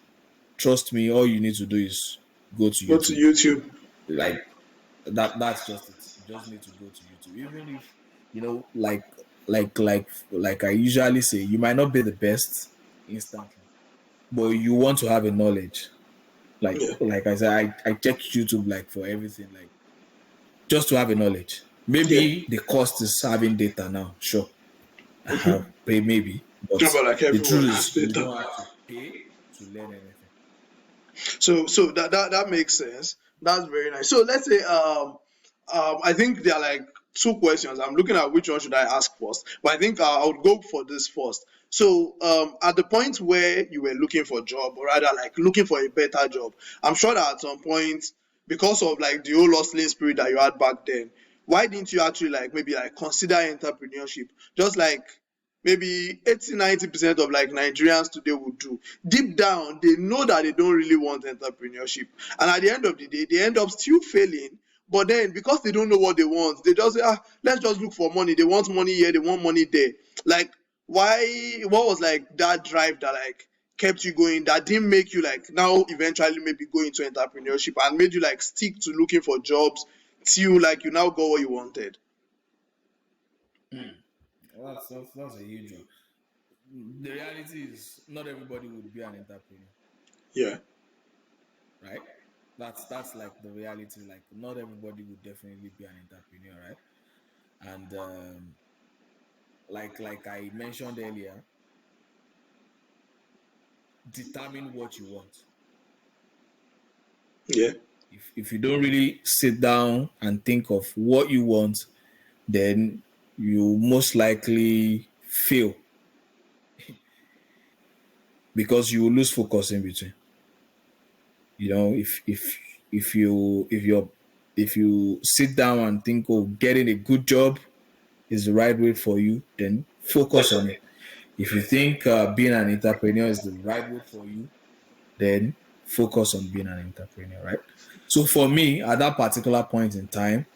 trust me, all you need to do is go to Go to YouTube. YouTube. Like, that's just it. You just need to go to YouTube. Even if like I usually say, you might not be the best instantly, but you want to have a knowledge. Yeah. Like I said, I check YouTube like for everything, like just to have a knowledge. Yeah. Maybe the cost is having data now, sure. Pay maybe, but But like the truth everyone has is you data. don't have to pay to learn anything. So that makes sense. That's very nice. So let's say I think there are like two questions. I'm looking at which one should I ask first, but I think I would go for this first. So at the point where you were looking for a job, or rather like looking for a better job, I'm sure that at some point, because of like the whole hustling spirit that you had back then, why didn't you actually like maybe like consider entrepreneurship? Just like maybe 80-90% of like Nigerians today would do. Deep down, they know that they don't really want entrepreneurship. And at the end of the day, they end up still failing. But then because they don't know what they want, they just say, let's just look for money. They want money here, they want money there. Like, why what was like that drive that like kept you going that didn't make you like now eventually maybe go into entrepreneurship and made you like stick to looking for jobs till like you now got what you wanted? Well, that's a huge one. The reality is not everybody would be an entrepreneur, Yeah. right? That's like the reality. Like not everybody would definitely be an entrepreneur, right? And like I mentioned earlier, determine what you want. Yeah. If you don't really sit down and think of what you want, then you most likely fail because you will lose focus in between. If you sit down and think, oh, getting a good job is the right way for you, then focus on it. If you think being an entrepreneur is the right way for you, then focus on being an entrepreneur, right? So for me, at that particular point in time,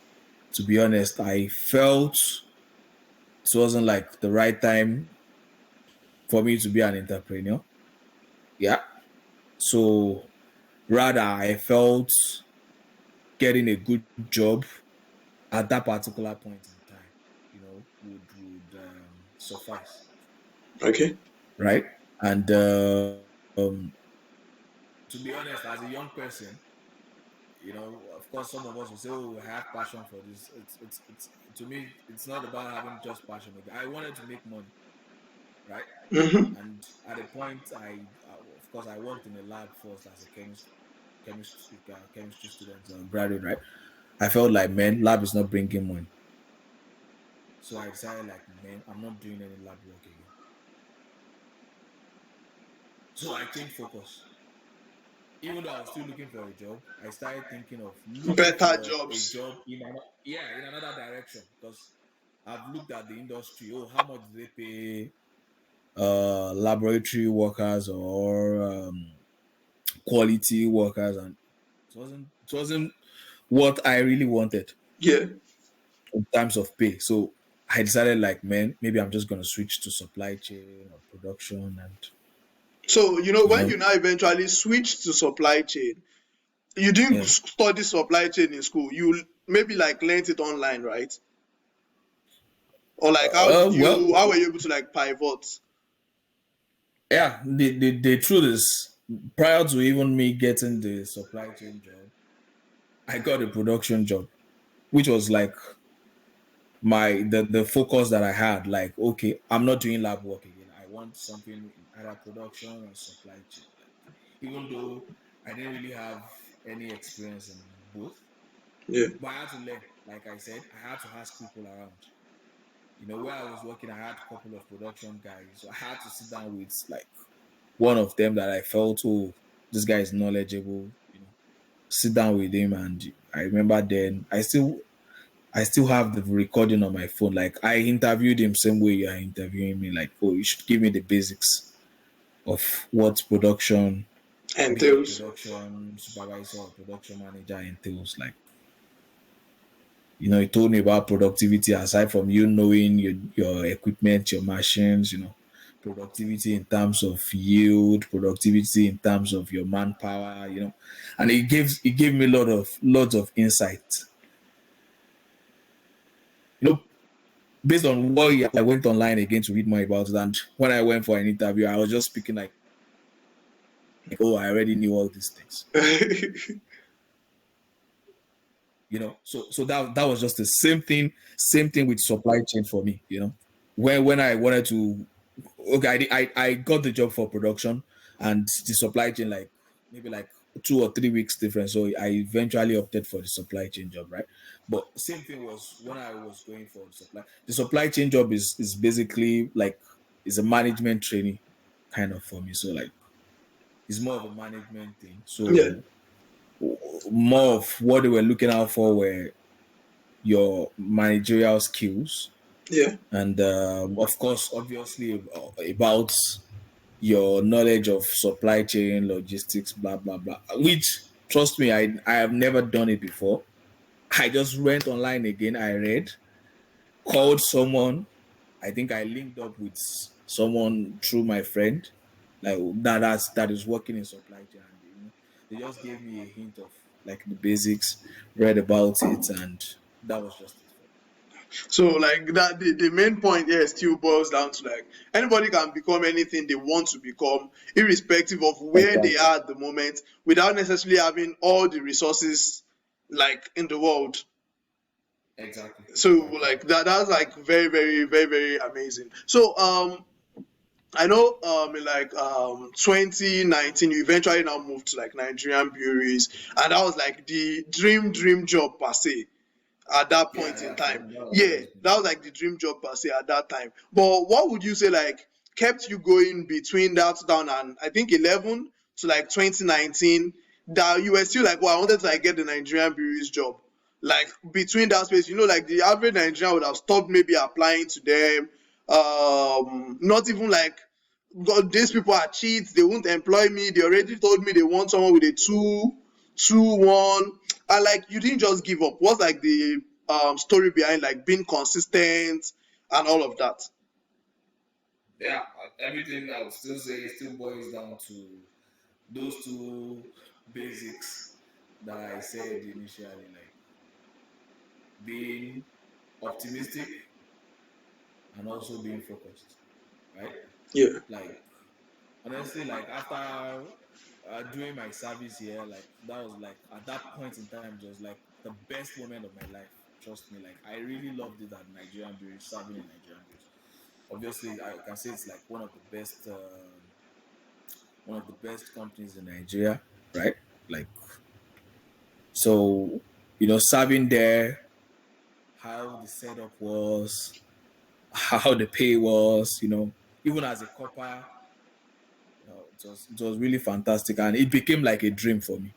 to be honest, I felt it wasn't like the right time for me to be an entrepreneur. Yeah. So rather, I felt getting a good job at that particular point in time, would suffice, Okay. right? And to be honest, as a young person, of course, some of us will say, "Oh, I have passion for this." It's to me, it's not about having just passion. I wanted to make money, right? Mm-hmm. And at a point, of course, I worked in a lab first as a chemistry student, graduate, right? I felt like, man, lab is not bringing money. So I decided, like, man, I'm not doing any lab work again. So I changed focus. Even though I was still looking for a job, I started thinking of looking Better for a jobs. job in another direction because I've looked at the industry. Oh, how much do they pay laboratory workers or quality workers, and it wasn't what I really wanted Yeah. in terms of pay. So I decided, like, man, maybe I'm just gonna switch to supply chain or production, and So, you when know, you now eventually switch to supply chain, you didn't yeah. study supply chain in school. You maybe like learned it online, right? Or like Well, how were you able to like pivot? yeah. The truth is, prior to even me getting the supply chain job, I got a production job, which was like the focus that I had. Like, okay, I'm not doing lab work again. I want something in either production or supply chain. Like, even though I didn't really have any experience in both, Yeah. but I had to learn. Like I said, I had to ask people around. Where I was working, I had a couple of production guys. So I had to sit down with like one of them that I felt, oh, this guy is knowledgeable. Sit down with him, and I remember then I still have the recording on my phone. Like I interviewed him same way you are interviewing me. Like, oh, you should give me the basics of what production, being a Entails. production supervisor or production manager entails. Like, he told me about productivity aside from you knowing your equipment, your machines, productivity in terms of yield, productivity in terms of your manpower, and it gave me lots of insight. You know, based on what I went online again to read more about it. And when I went for an interview, I was just speaking like, oh, I already knew all these things. So that was just the same thing with supply chain for me. When I wanted to, okay, I got the job for production, and the supply chain, like maybe like 2 or 3 weeks difference. So I eventually opted for the supply chain job, right? But same thing was when I was going for the supply chain job is basically like is a management training kind of for me. So like it's more of a management thing. Yeah, So more of what they were looking out for were your managerial skills, yeah, and of course, obviously, about your knowledge of supply chain, logistics, blah blah blah. Which, trust me, I have never done it before. I just went online again. I read, called someone. I think I linked up with someone through my friend, like that is working in supply chain, and they just gave me a hint of like the basics, read about it, and that was just it for me. so like that the main point here still boils down to like anybody can become anything they want to become, irrespective of where they Exactly. are at the moment, without necessarily having all the resources like in the world. Exactly. So Exactly. like that's like very very very very amazing. So I know in like 2019 you eventually now moved to like Nigerian breweries, and that was like the dream job per se at that Yeah, point yeah, in that, time. that was Yeah, always been. that was like the dream job per se at that time. But what would you say like kept you going between that down and I think 11 to like 2019, that you were still like, well, I wanted to like get the Nigerian breweries job. Like between that space, like the average Nigerian would have stopped maybe applying to them. Not even like, God, these people are cheats. They won't employ me. They already told me they want someone with a 2-1, and like you didn't just give up. What's like the story behind like being consistent and all of that? Yeah, everything I would still say still boils down to those two basics that I said initially, like being optimistic and also being focused, right? Yeah. Like honestly, like after doing my service here, like that was like at that point in time, it was like the best moment of my life. Trust me, like I really loved it at Nigerian Breweries, serving in Nigerian Breweries. Obviously, I can say it's like one of the best companies in Nigeria, right? Like so, serving there, how the setup was, how the pay was, even as a copper, it was really fantastic, and it became like a dream for me.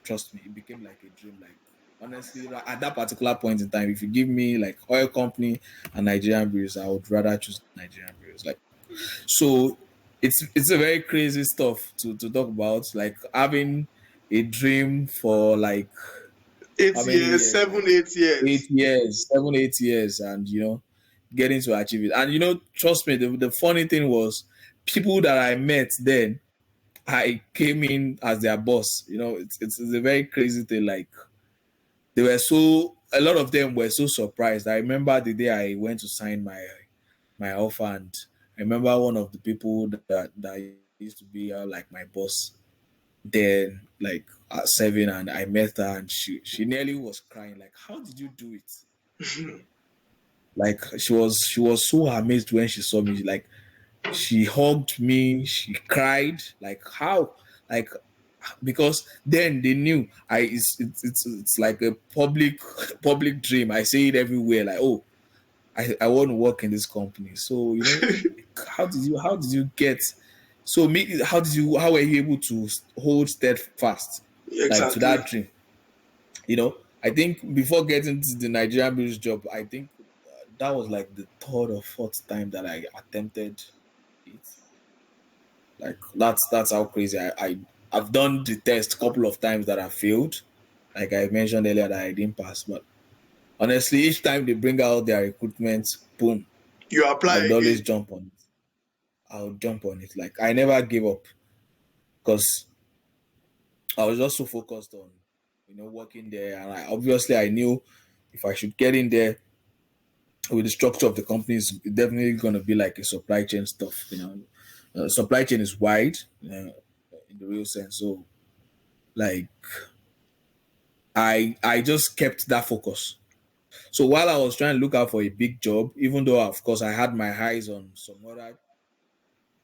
Trust me, it became like a dream. Like honestly, at that particular point in time, if you give me like oil company and Nigerian breweries, I would rather choose Nigerian breweries. Like so, it's a very crazy stuff to talk about. Like having a dream for like Eight how many years, years? seven, Like 8 years. 8 years, 7, 8 years, and getting to achieve it. And trust me, the funny thing was people that I met then, I came in as their boss. It's a very crazy thing. Like they were so a lot of them were so surprised. I remember the day I went to sign my offer, and I remember one of the people that used to be like my boss then, like at 7, and I met her, and she nearly was crying. Like, how did you do it? Like she was so amazed when she saw me. Like she hugged me, she cried. Like how? Like because then they knew it's like a public dream. I say it everywhere. Like I want to work in this company. So like, how did you get? So me, how were you able to hold steadfast like to Exactly. that dream? I think before getting to the Nigerian business job, I think that was like the third or fourth time that I attempted it. Like that's how crazy I've done the test a couple of times that I failed. Like I mentioned earlier that I didn't pass, but honestly, each time they bring out their recruitment, boom, You I apply would always again. jump on it. I would jump on it. Like I never gave up because I was just so focused on working there, and obviously I knew if I should get in there, with the structure of the company, is definitely going to be like a supply chain stuff. Supply chain is wide in the real sense. So like I just kept that focus. So while I was trying to look out for a big job, even though of course I had my eyes on some other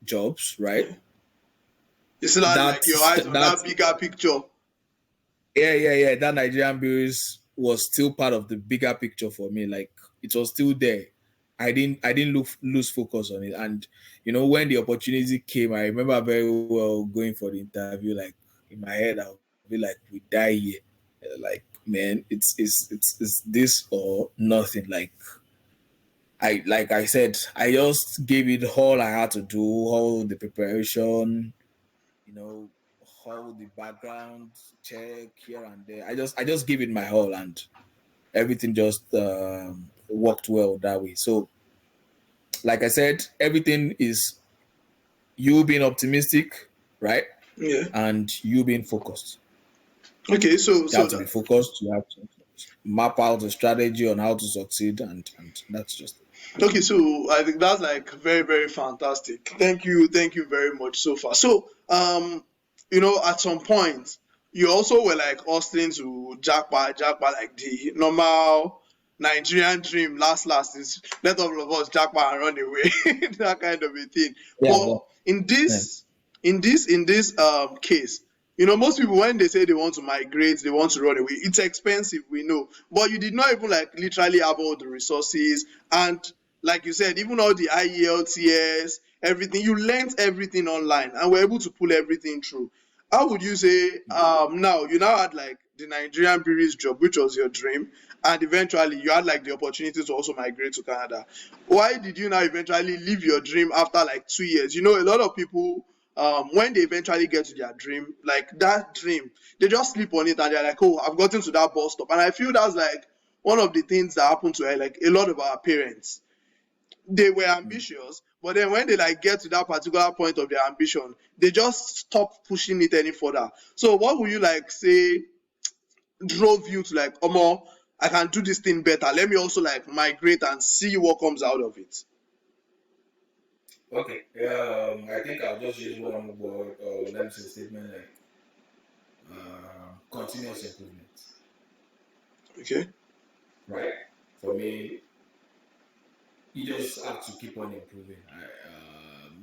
jobs, right? Yeah. You still had That like your eyes on that that bigger picture. yeah. That Nigerian bills was still part of the bigger picture for me. Like it was still there. I didn't lose focus on it. And when the opportunity came, I remember very well going for the interview. Like in my head, I'll be like, "We die here." Like man, it's this or nothing. Like I said, I just gave it all I had to do, all the preparation, you know, all the background check here and there. I just give it my all, and everything just worked well that way. So, like I said, everything is you being optimistic, right? Yeah. And you being focused. Okay. So You have so to be that focused. You have to map out a strategy on how to succeed, and that's just it. okay. So I think that's like very very fantastic. Thank you very much so far. So at some point you also were like hustling to jackpot like the normal Nigerian dream. Last is let all of us jackpot and run away, that kind of a thing. Yeah, But in yeah. this case, most people when they say they want to migrate, they want to run away, it's expensive, we know. But you did not even like literally have all the resources, and like you said, even all the IELTS, everything, you learned everything online and were able to pull everything through. How would you say now you now had like the Nigerian breweries job, which was your dream, and eventually you had like the opportunity to also migrate to Canada. Why did you now eventually leave your dream after like 2 years? A lot of people when they eventually get to their dream, like that dream, they just sleep on it and they're like, oh, I've gotten to that bus stop. And I feel that's like one of the things that happened to like a lot of our parents. They were Mm. ambitious, but then when they like get to that particular point of their ambition, they just stop pushing it any further. So what would you like say drove you to like, Omo, I can do this thing better. Let me also like migrate and see what comes out of it. Okay. I think I'll just use one word, or let me say statement like continuous improvement. Okay. Right. For me, you just have to keep on improving.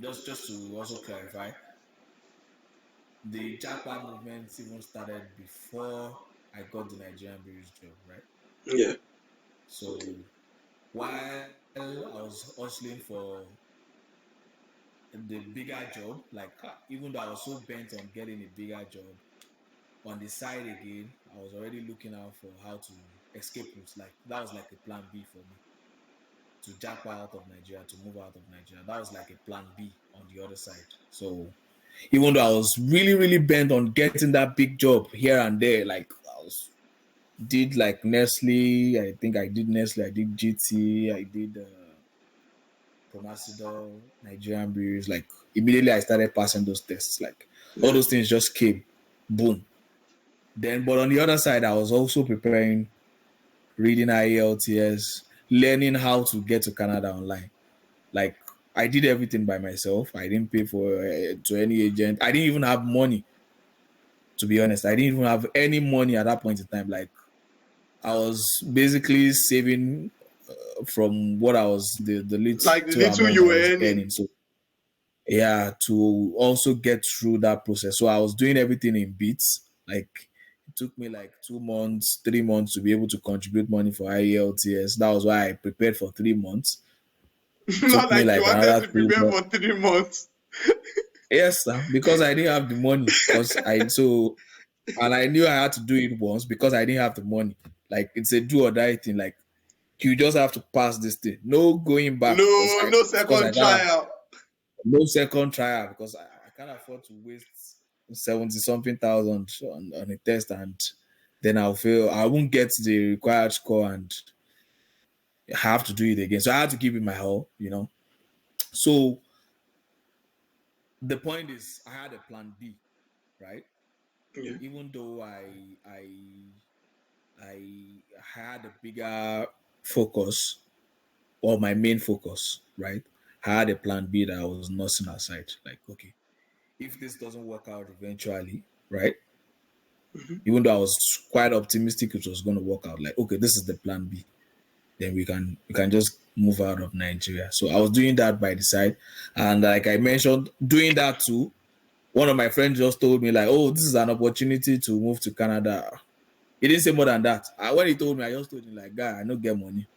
Just to also clarify, the Jackpot movement even started before I got the Nigerian Breweries job, right? Yeah. So while I was hustling for the bigger job, like even though I was so bent on getting a bigger job, on the side again, I was already looking out for how to escape routes. Like that was like a plan B for me to jackpot out of Nigeria, to move out of Nigeria. That was like a plan B on the other side. So even though I was really, really bent on getting that big job here and there, like I was did like Nestle, I think I did Nestle, I did GT, I did Promasidol, Nigerian breweries. Like immediately I started passing those tests. Like all Yeah. those things just came, boom. Then, but on the other side, I was also preparing, reading IELTS, learning how to get to Canada online. Like I did everything by myself. I didn't pay for to any agent. I didn't even have money. To be honest, I didn't even have any money at that point in time. Like I was basically saving from what I was the Like the little little amount you I were was earning. earning. So yeah, to also get through that process. So I was doing everything in bits. Like it took me like 2 months, 3 months to be able to contribute money for IELTS. That was why I prepared for 3 months. It Not took me like you like wanted another to three prepare months. for 3 months. Yes, sir, because I didn't have the money. Because I so and I knew I had to do it once because I didn't have the money. Like it's a do or die thing. Like you just have to pass this thing. No going back because No, I no of course I second can't have trial. no second trial because I can't afford to waste 70 something thousand on a test and then I'll fail. I won't get the required score and have to do it again. So I had to give it my all. So the point is I had a plan B, right? Yeah. Even though I had a bigger focus, or my main focus, right? I had a plan B that I was nursing aside. Like, okay, if this doesn't work out eventually, right? Mhm. Even though I was quite optimistic it was going to work out, like, okay, this is the plan B. Then we can just move out of Nigeria. So I was doing that by the side, and like I mentioned, doing that too. One of my friends just told me like, "Oh, this is an opportunity to move to Canada." He didn't say more than that. When he told me, I just told him like, "Guy, I don't get money."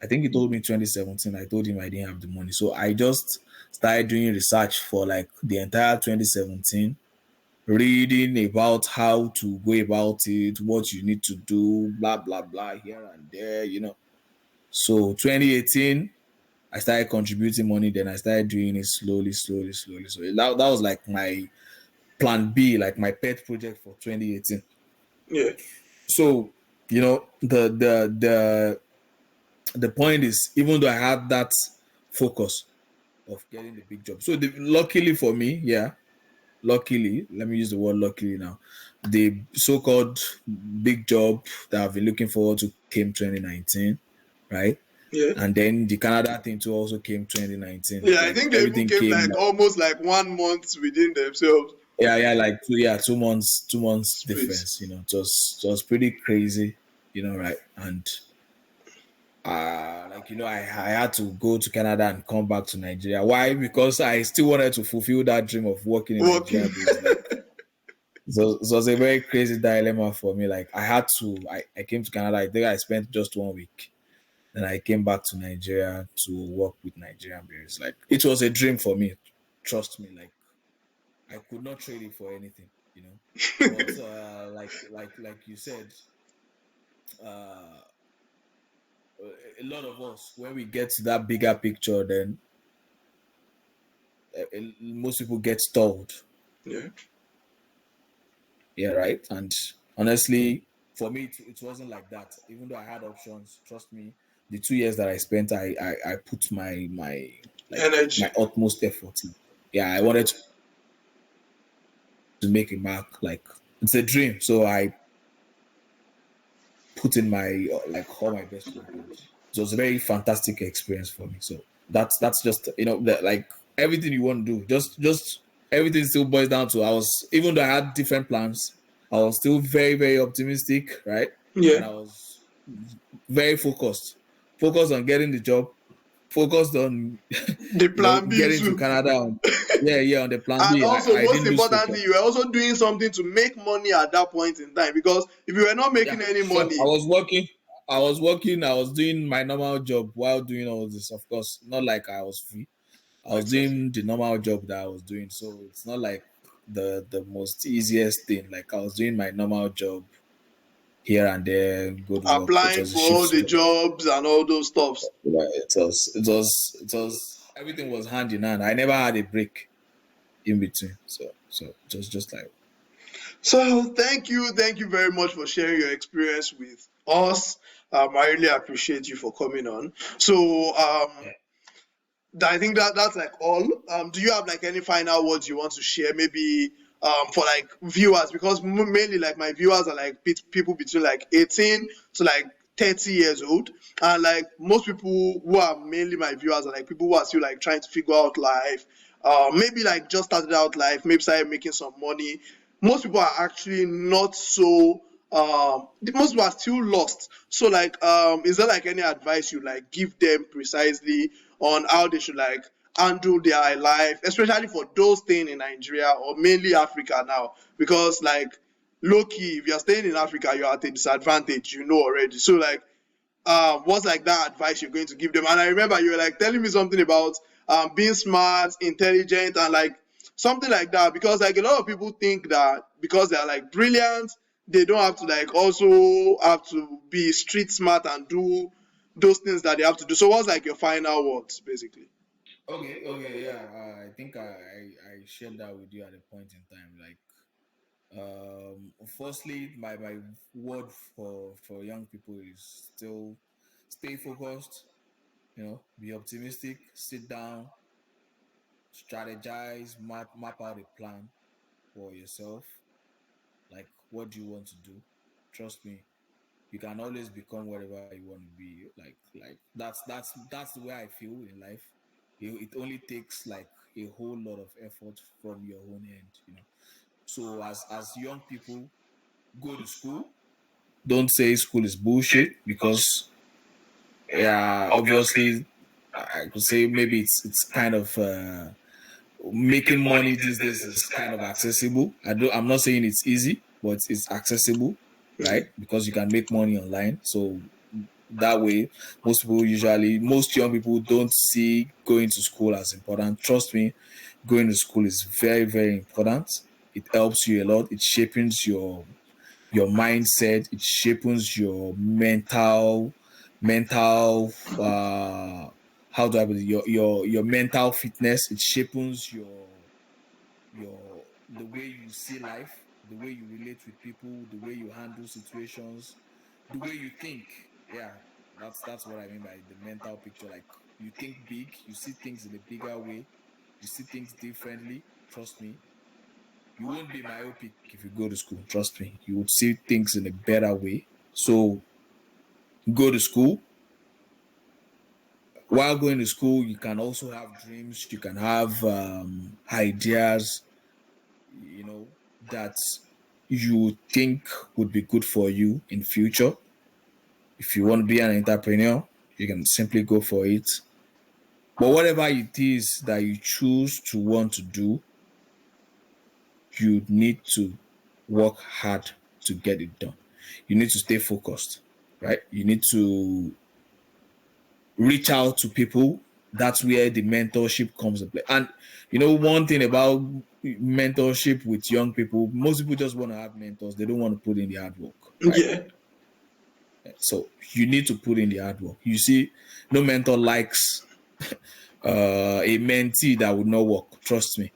I think he told me 2017. I told him I didn't have the money, so I just started doing research for like the entire 2017, reading about how to go about it, what you need to do, blah blah blah, here and there. So 2018, I started contributing money. Then I started doing it slowly, slowly, slowly. So that was like my plan B, like my pet project for 2018. Yeah. So the point is, even though I had that focus of getting the big job, so luckily for me, yeah, luckily, let me use the word luckily now, the so-called big job that I've been looking forward to came 2019, right? Yeah. And then the Canada thing too also came 2019. Yeah, I Like think they even everything came came like like, almost like 1 month within themselves. yeah, like 2 months Space. difference. It was pretty crazy, right? And I had to go to Canada and come back to Nigeria. Why? Because I still wanted to fulfill that dream of working in Working. Nigeria based. Like, so it was a very crazy dilemma for me. Like, I came to Canada. I think I spent just 1 week. Then I came back to Nigeria to work with Nigerian beers. Like, it was a dream for me. Trust me. Like, I could not trade it for anything. But like you said, uh, a lot of us, when we get to that bigger picture, then most people get stalled. Yeah. Yeah, right. And honestly, for me, it wasn't like that. Even though I had options, trust me, the 2 years that I spent, I put my Energy. utmost effort. Yeah, I wanted to make a mark. Like, it's a dream, so I put in my all my best work, and it was a very fantastic experience for me. So that's just that, like, everything you want to do, just everything still boils down to, I was, even though I had different plans, I was still very, very optimistic, right? Yeah. And I was very focused on getting the job, focused on The plan B getting to too. Canada on, yeah, on the plan And B. also, I most didn't lose importantly, you focus. were also doing something to make money at that point in time. Because if you were not Yeah, making any sure. I money, was working. I was doing my normal job while doing all this. Of course, not like I was free. I was exactly, doing the normal job that I was doing. So it's not like the most easiest thing. Like, I was doing my normal job here and there, good work. It applying was a for all shift the job. jobs and all those stuffs. Right. It was everything was hand in hand. I never had a break in between. So it was just like, So thank you very much for sharing your experience with us. I really appreciate you for coming on. So I think that's like all. Do you have like any final words you want to share? Maybe for like viewers, because mainly like my viewers are like people between like 18 to like 30 years old, and like most people who are mainly my viewers are like people who are still like trying to figure out life. Maybe like just started out life, maybe started making some money. Most people are actually not so most people are still lost. So like is there like any advice you like give them precisely on how they should like handle their life, especially for those staying in Nigeria or mainly Africa now? Because like low key, if you're staying in Africa, you're at a disadvantage, already. So like what's like that advice you're going to give them? And I remember you were like telling me something about being smart, intelligent, and like something like that. Because like a lot of people think that because they're like brilliant, they don't have to like also have to be street smart and do those things that they have to do. So what's like your final words, basically? okay, yeah. I think I shared that with you at a point in time. Like, firstly, my word for young people is still stay focused. Be optimistic. Sit down, strategize, map out a plan for yourself. Like, what do you want to do? Trust me. You can always become whatever you want to be. Like that's the way I feel in life. It only takes like a whole lot of effort from your own end, you know. So as young people, go to school. Don't say school is bullshit because yeah, obviously I could say maybe it's kind of making money these days is kind of accessible. I'm not saying it's easy, but it's accessible, Yeah. right? Because you can make money online. So that way, most young people don't see going to school as important. Trust me, going to school is very, very important. It helps you a lot. It shapes your mindset. It shapes your mental how do I put it? Your mental fitness. It shapes your the way you see life, the way you relate with people, the way you handle situations, the way you think. Yeah, that's what I mean by the mental picture. Like you think big, you see things in a bigger way, you see things differently. Trust me, you won't be myopic if you go to school. Trust me, you would see things in a better way. So go to school. While going to school, you can also have dreams. You can have ideas, you know, that you think would be good for you in future. If you want to be an entrepreneur, you can simply go for it. But whatever it is that you choose to want to do, you need to work hard to get it done. You need to stay focused, right? You need to reach out to people. That's where the mentorship comes into play. And one thing about mentorship with young people, most people just want to have mentors. They don't want to put in the hard work, right? Yeah. So you need to put in the hard work. You see, no mentor likes a mentee that would not work. Trust me.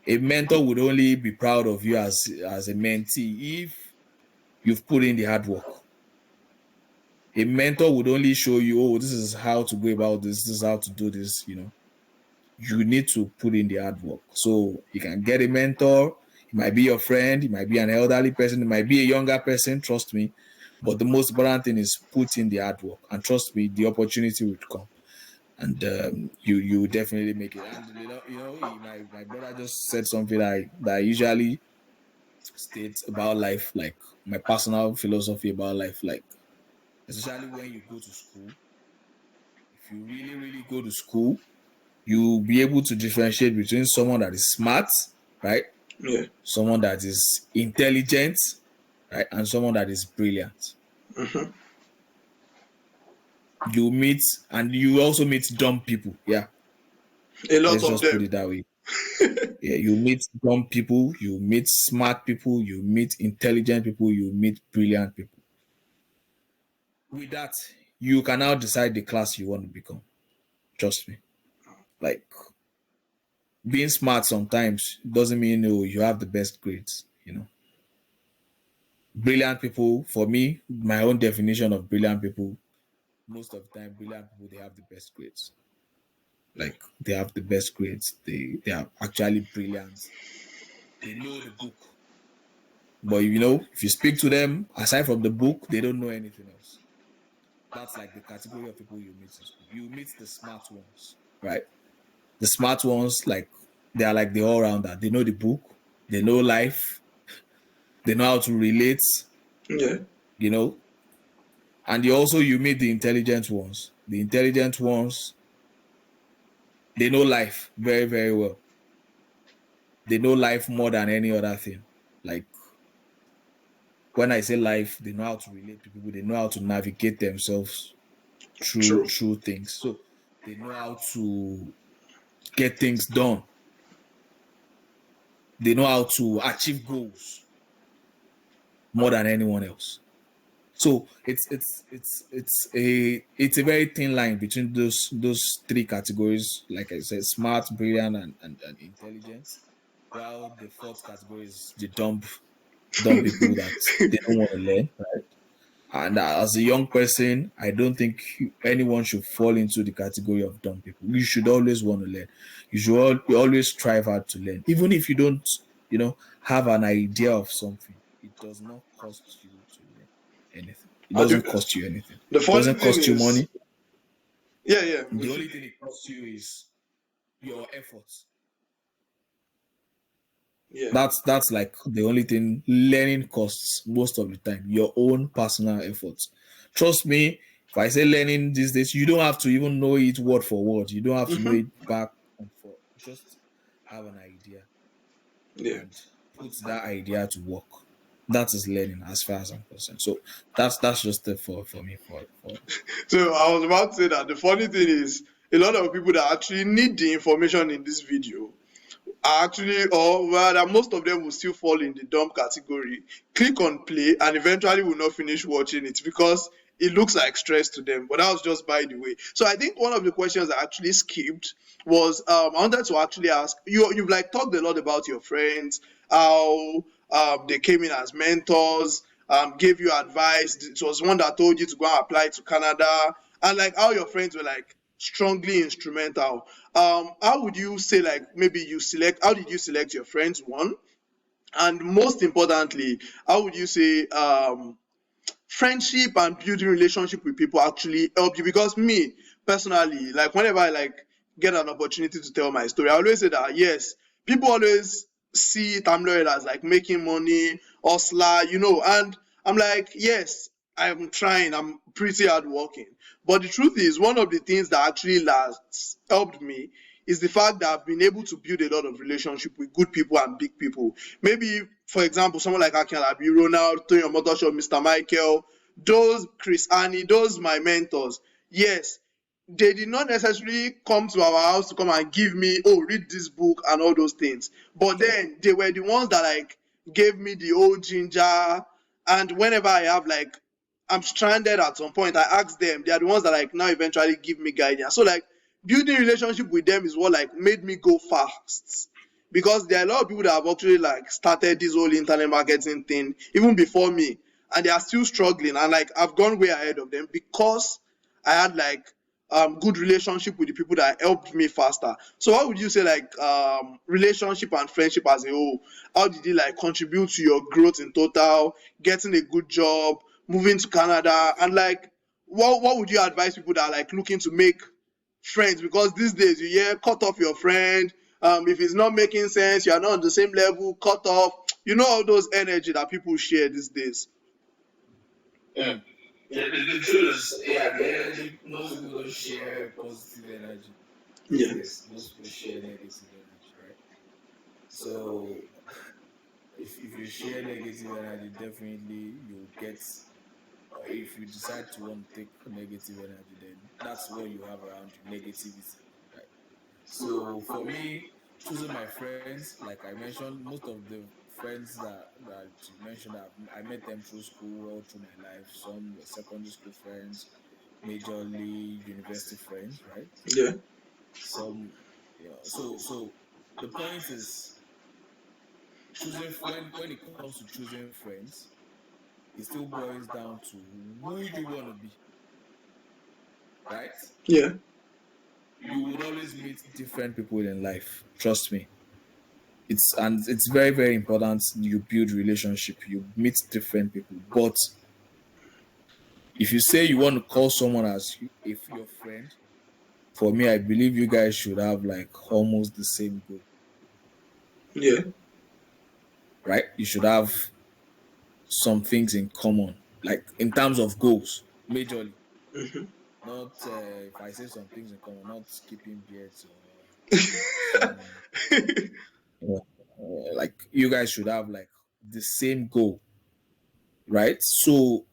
A mentor would only be proud of you as a mentee if you've put in the hard work. A mentor would only show you, oh, this is how to go about this is how to do this. You need to put in the hard work. So you can get a mentor. It might be your friend, it might be an elderly person, it might be a younger person, trust me. But the most important thing is put in the hard work. And trust me, the opportunity will come. And you definitely make it. And my brother just said something that I usually state about life, like my personal philosophy about life, like especially when you go to school. If you really, really go to school, you'll be able to differentiate between someone that is smart, right? Yeah. Someone that is intelligent, right? And someone that is brilliant. You meet, and you also meet dumb people. Yeah, A lot let's of just put them. it that way. Yeah, you meet dumb people, you meet smart people, you meet intelligent people, you meet brilliant people. With that, you can now decide the class you want to become. Trust me. Like being smart sometimes doesn't mean you have the best grades. Brilliant people, for me, my own definition of brilliant people, most of the time, brilliant people, they have the best grades. Like they have the best grades. They are actually brilliant. They know the book. But if you speak to them, aside from the book, they don't know anything else. That's like the category of people you meet in school. You meet the smart ones, right? The smart ones, like they are like the all rounder. They know the book, they know life, they know how to relate, Yeah. you know. And you meet the intelligent ones. The intelligent ones, they know life very, very well. They know life more than any other thing. Like when I say life, they know how to relate to people. They know how to navigate themselves through True. through things. So they know how to get things done. They know how to achieve goals more than anyone else. So it's a very thin line between those three categories. Like I said, smart, brilliant, and intelligence. While the fourth category is the dumb people that they don't want to learn. And as a young person, I don't think anyone should fall into the category of dumb people. You should always want to learn. You always strive hard to learn, even if you don't, have an idea of something. It does not cost you to learn. anything. It I do. doesn't cost you anything. The It funny doesn't thing cost you is, money. yeah, yeah, The only thing it costs you is your efforts. yeah. That's like the only thing learning costs most of the time. Your own personal efforts. Trust me, if I say learning these days, you don't have to even know it word for word. You don't have to know Hmm. it back and forth. Just have an idea Yeah. and put that idea to work. That is learning as far as I'm concerned. So that's just it for me for So I was about to say that the funny thing is, a lot of people that actually need the information in this video are actually, or rather, most of them will still fall in the dumb category. Click on play and eventually will not finish watching it because it looks like stress to them. But that was just by the way. So I think one of the questions I actually skipped was I wanted to actually ask you. You've like talked a lot about your friends, how they came in as mentors, gave you advice. It was one that told you to go and apply to Canada, and like how your friends were like strongly instrumental. How would you say like maybe you select? How did you select your friends? One, and most importantly, how would you say friendship and building relationship with people actually help you? Because me personally, like whenever I like get an opportunity to tell my story, I always say that yes, people always see Tamlord as like making money, hustler, and I'm like, yes, I'm trying, I'm pretty hardworking. But the truth is, one of the things that actually lasts helped me is the fact that I've been able to build a lot of relationship with good people and big people. Maybe, for example, someone like Akin Alabi, Ronald, Tony Omotosho, Mr. Michael, those Chris Annie, those my mentors. Yes, they did not necessarily come to our house to come and give me, oh, read this book and all those things. But then they were the ones that like gave me the old ginger. And whenever I have like I'm stranded at some point, I ask them. They are the ones that like now eventually give me guidance. So like building relationship with them is what like made me go fast. Because there are a lot of people that have actually like started this whole internet marketing thing even before me, and they are still struggling. And like I've gone way ahead of them because I had like good relationship with the people that helped me faster. So how would you say like relationship and friendship as a whole? How did it like contribute to your growth in total, getting a good job, moving to Canada, and like what would you advise people that are like looking to make friends? Because these days you hear cut off your friend. If it's not making sense, you are not on the same level, cut off. You know all those energy that people share these days. Mm. Yeah, the truth is, yeah, the energy. Most people don't share positive energy these Yeah. days. Most people share negative energy, right? So if you share negative energy, definitely you'll get. If you decide to want to take negative energy, then that's what you have around you, negativity, right? So for me, choosing my friends, like I mentioned, most of the friends that you mentioned, I met them through school, all through my life. Some were secondary school friends, majorly university friends, right? Yeah. Some, so the point is choosing when it comes to choosing friends, it still boils down to who you want to be, right? Yeah. You would always meet different people in life. Trust me. It's very very important you build relationship, you meet different people. But if you say you want to call someone as if your friend, for me I believe you guys should have like almost the same goal, Yeah. right? You should have some things in common, like in terms of goals, majorly. Mhm. Not if I say some things in common, not skipping beards or some like you guys should have like the same goal, right? So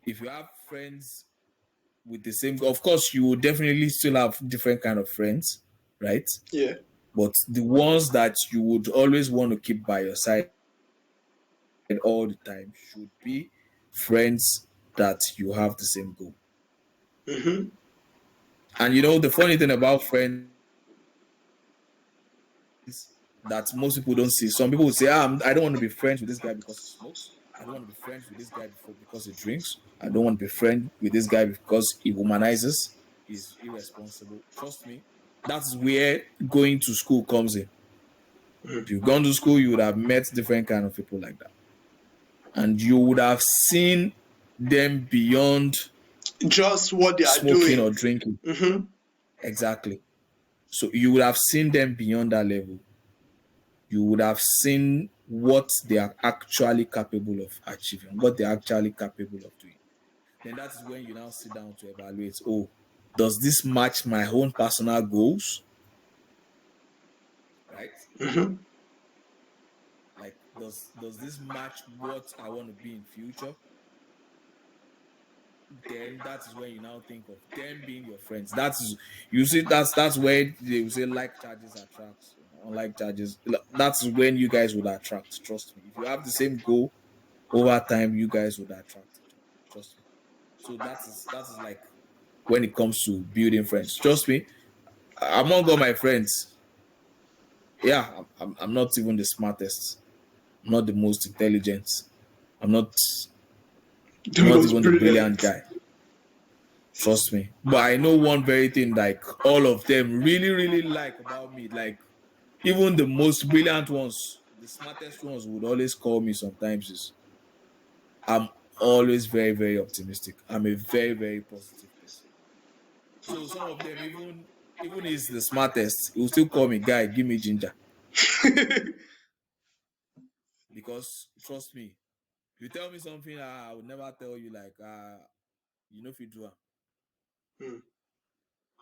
if you have friends with the same, of course you will definitely still have different kind of friends, right? Yeah. But the ones that you would always want to keep by your side all the time should be friends that you have the same goal. Mhm. And the funny thing about friends that most people don't see, some people would say, I don't want to be friends with this guy because he smokes. I don't want to be friends with this guy because he drinks. I don't want to be friends with this guy because he womanizes. He's irresponsible. Trust me, that's where going to school comes in. If you've gone to school, you would have met different kind of people like that, and you would have seen them beyond Just what they are smoking or doing. drinking. Hmm. Exactly. So you would have seen them beyond that level. You would have seen what they are actually capable of achieving, what they're actually capable of doing. Then that is when you now sit down to evaluate, oh, does this match my own personal goals? Right? Hmm. Like does this match what I want to be in future? Then that is when you now think of them being your friends. That's you see that's where they will say like charges attract, unlike charges. That's when you guys would attract. Trust me. If you have the same goal over time, you guys would attract each other. Trust me. So that is like when it comes to building friends. Trust me. Among all my friends, yeah, I'm not even the smartest. I'm not the most intelligent. I'm not The I'm not most even the brilliant brilliant. guy. Trust me. But I know one very thing like all of them really, really like about me. Like even the most brilliant ones, the smartest ones would always call me sometimes is I'm always very, very optimistic. I'm a very, very positive person. So some of them even is the smartest, he will still call me guy, give me ginger. Because trust me, if you tell me something I would never tell you like you know if you do am. Hmm.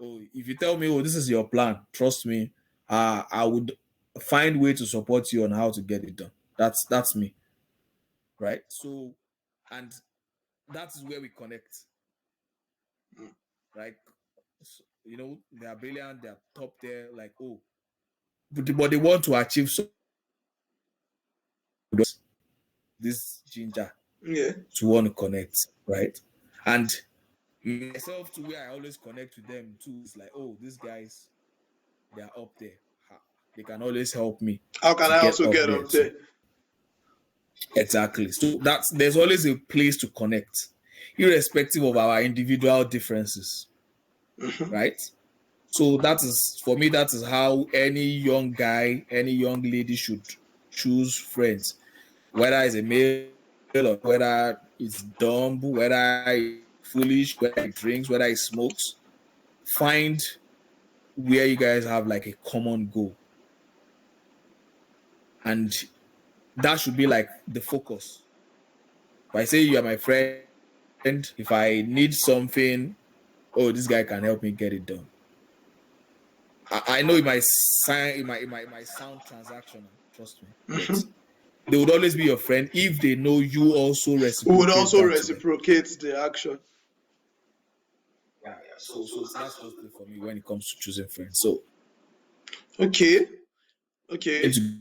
Oh, if you tell me, oh, this is your plan, trust me, I would find way to support you on how to get it done. That's me, right? So, and that is where we connect, right? So, they are brilliant, they are top there, like oh, but they want to achieve so this ginger Yeah. to want to connect, right? And myself to where I always connect with them too is like, oh, these guys they are up there. They can always help me How can to I get also up get there up too. there? Exactly. So there's always a place to connect, irrespective of our individual differences, right? So that is for me, that is how any young guy, any young lady should choose friends, whether it's a male or whether it's dumb, whether it's foolish, whether it drinks, whether it smokes. Find where you guys have like a common goal. And that should be like the focus. If I say you are my friend, if I need something, oh, this guy can help me get it done. I know it might sound transactional, trust me, but they would always be your friend if they know you also We would reciprocate also that to them. reciprocate the action. Right. So that's just it for me when it comes to choosing friends. So Okay. it's Okay.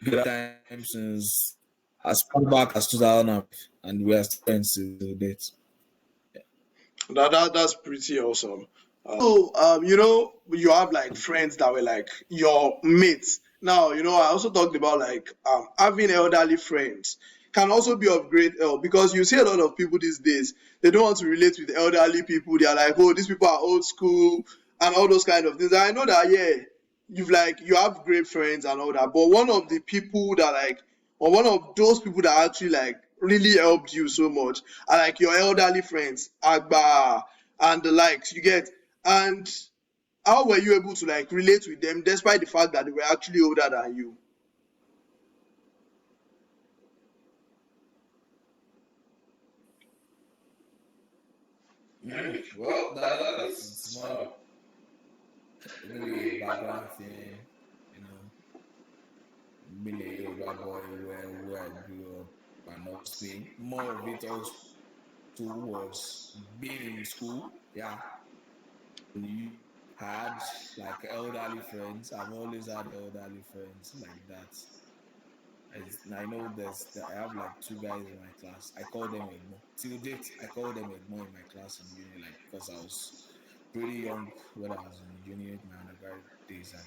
good time since as far back as 2000 and we are still friends till date. That's pretty awesome. So, you have like friends that were like your mates. Now, I also talked about like having elderly friends can also be of great help because you see a lot of people these days, they don't want to relate with elderly people. They are like, oh, these people are old school and all those kind of things. And I know that, yeah, you have great friends and all that, but one of the people that like, or one of those people that actually like really helped you so much are like your elderly friends, Agba and the likes, you get. And how were you able to like relate with them despite the fact that they were actually older than you? Well, that it's more of maybe a background thing, you know, being a Yoruba boy where I grew up, and obviously more of it also was being in school. Yeah, you had like elderly friends. I've always had elderly friends like that. I know I have like two guys in my class. I call them Egbo. Till date, I call them Egbo in my class in uni, like because I was pretty young when I was in uni, my undergraduate days, and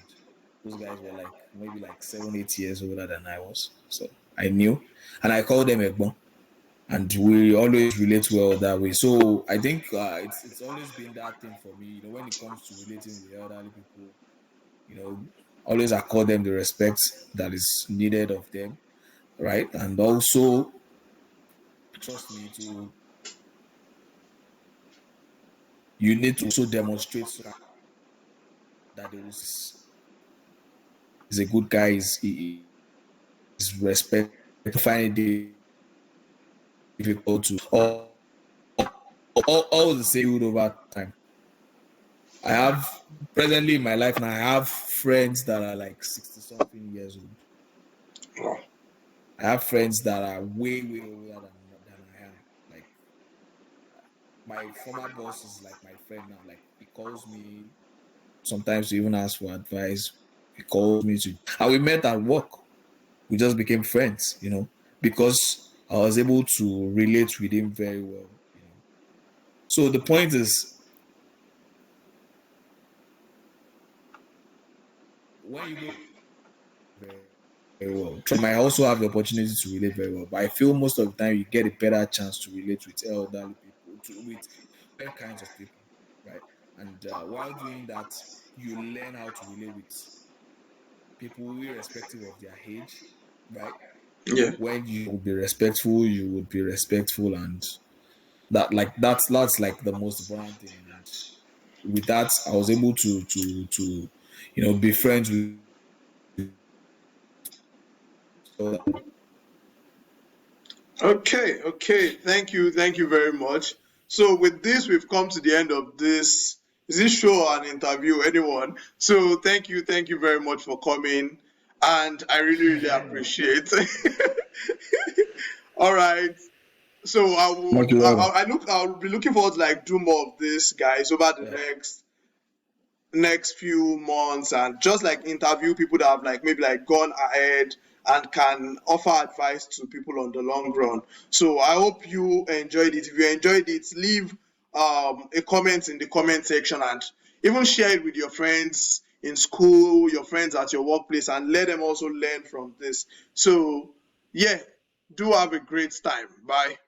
those guys were like maybe like 7, 8 years older than I was. So I knew, and I called them Egbo, and we always relate well that way. So I think it's always been that thing for me. When it comes to relating with the elderly people, you know, always accord them the respect that is needed of them, right? And also trust me, to you need to also demonstrate so that they will is a good guy, is respect, find it difficult to all the same over time. I have presently in my life now, I have friends that are like 60 something years old. Wow. I have friends that are way older than I am. Like my former boss is like my friend now. Like he calls me sometimes to even ask for advice. He calls me to, and we met at work. We just became friends, because I was able to relate with him very well. So the point is, when you go very, very well, you might also have the opportunity to relate very well. But I feel most of the time you get a better chance to relate with elderly people, with different kinds of people, right? And while doing that, you learn how to relate with people irrespective of their age, right? Yeah. When you will be respectful, you would be respectful, and that's like the most important thing. And with that, I was able to be friends with all. Okay, okay. Thank you very much. So with this, we've come to the end of this. Is this show an interview? Anyone? So thank you very much for coming, and I really appreciate. All right. So Much love. I'll be looking forward to like do more of this, guys, over the Yeah. next few months, and just like interview people that have like maybe like gone ahead and can offer advice to people on the long run. So I hope you enjoyed it. If you enjoyed it, leave a comment in the comment section, and even share it with your friends in school, your friends at your workplace, and let them also learn from this. So yeah, do have a great time. Bye.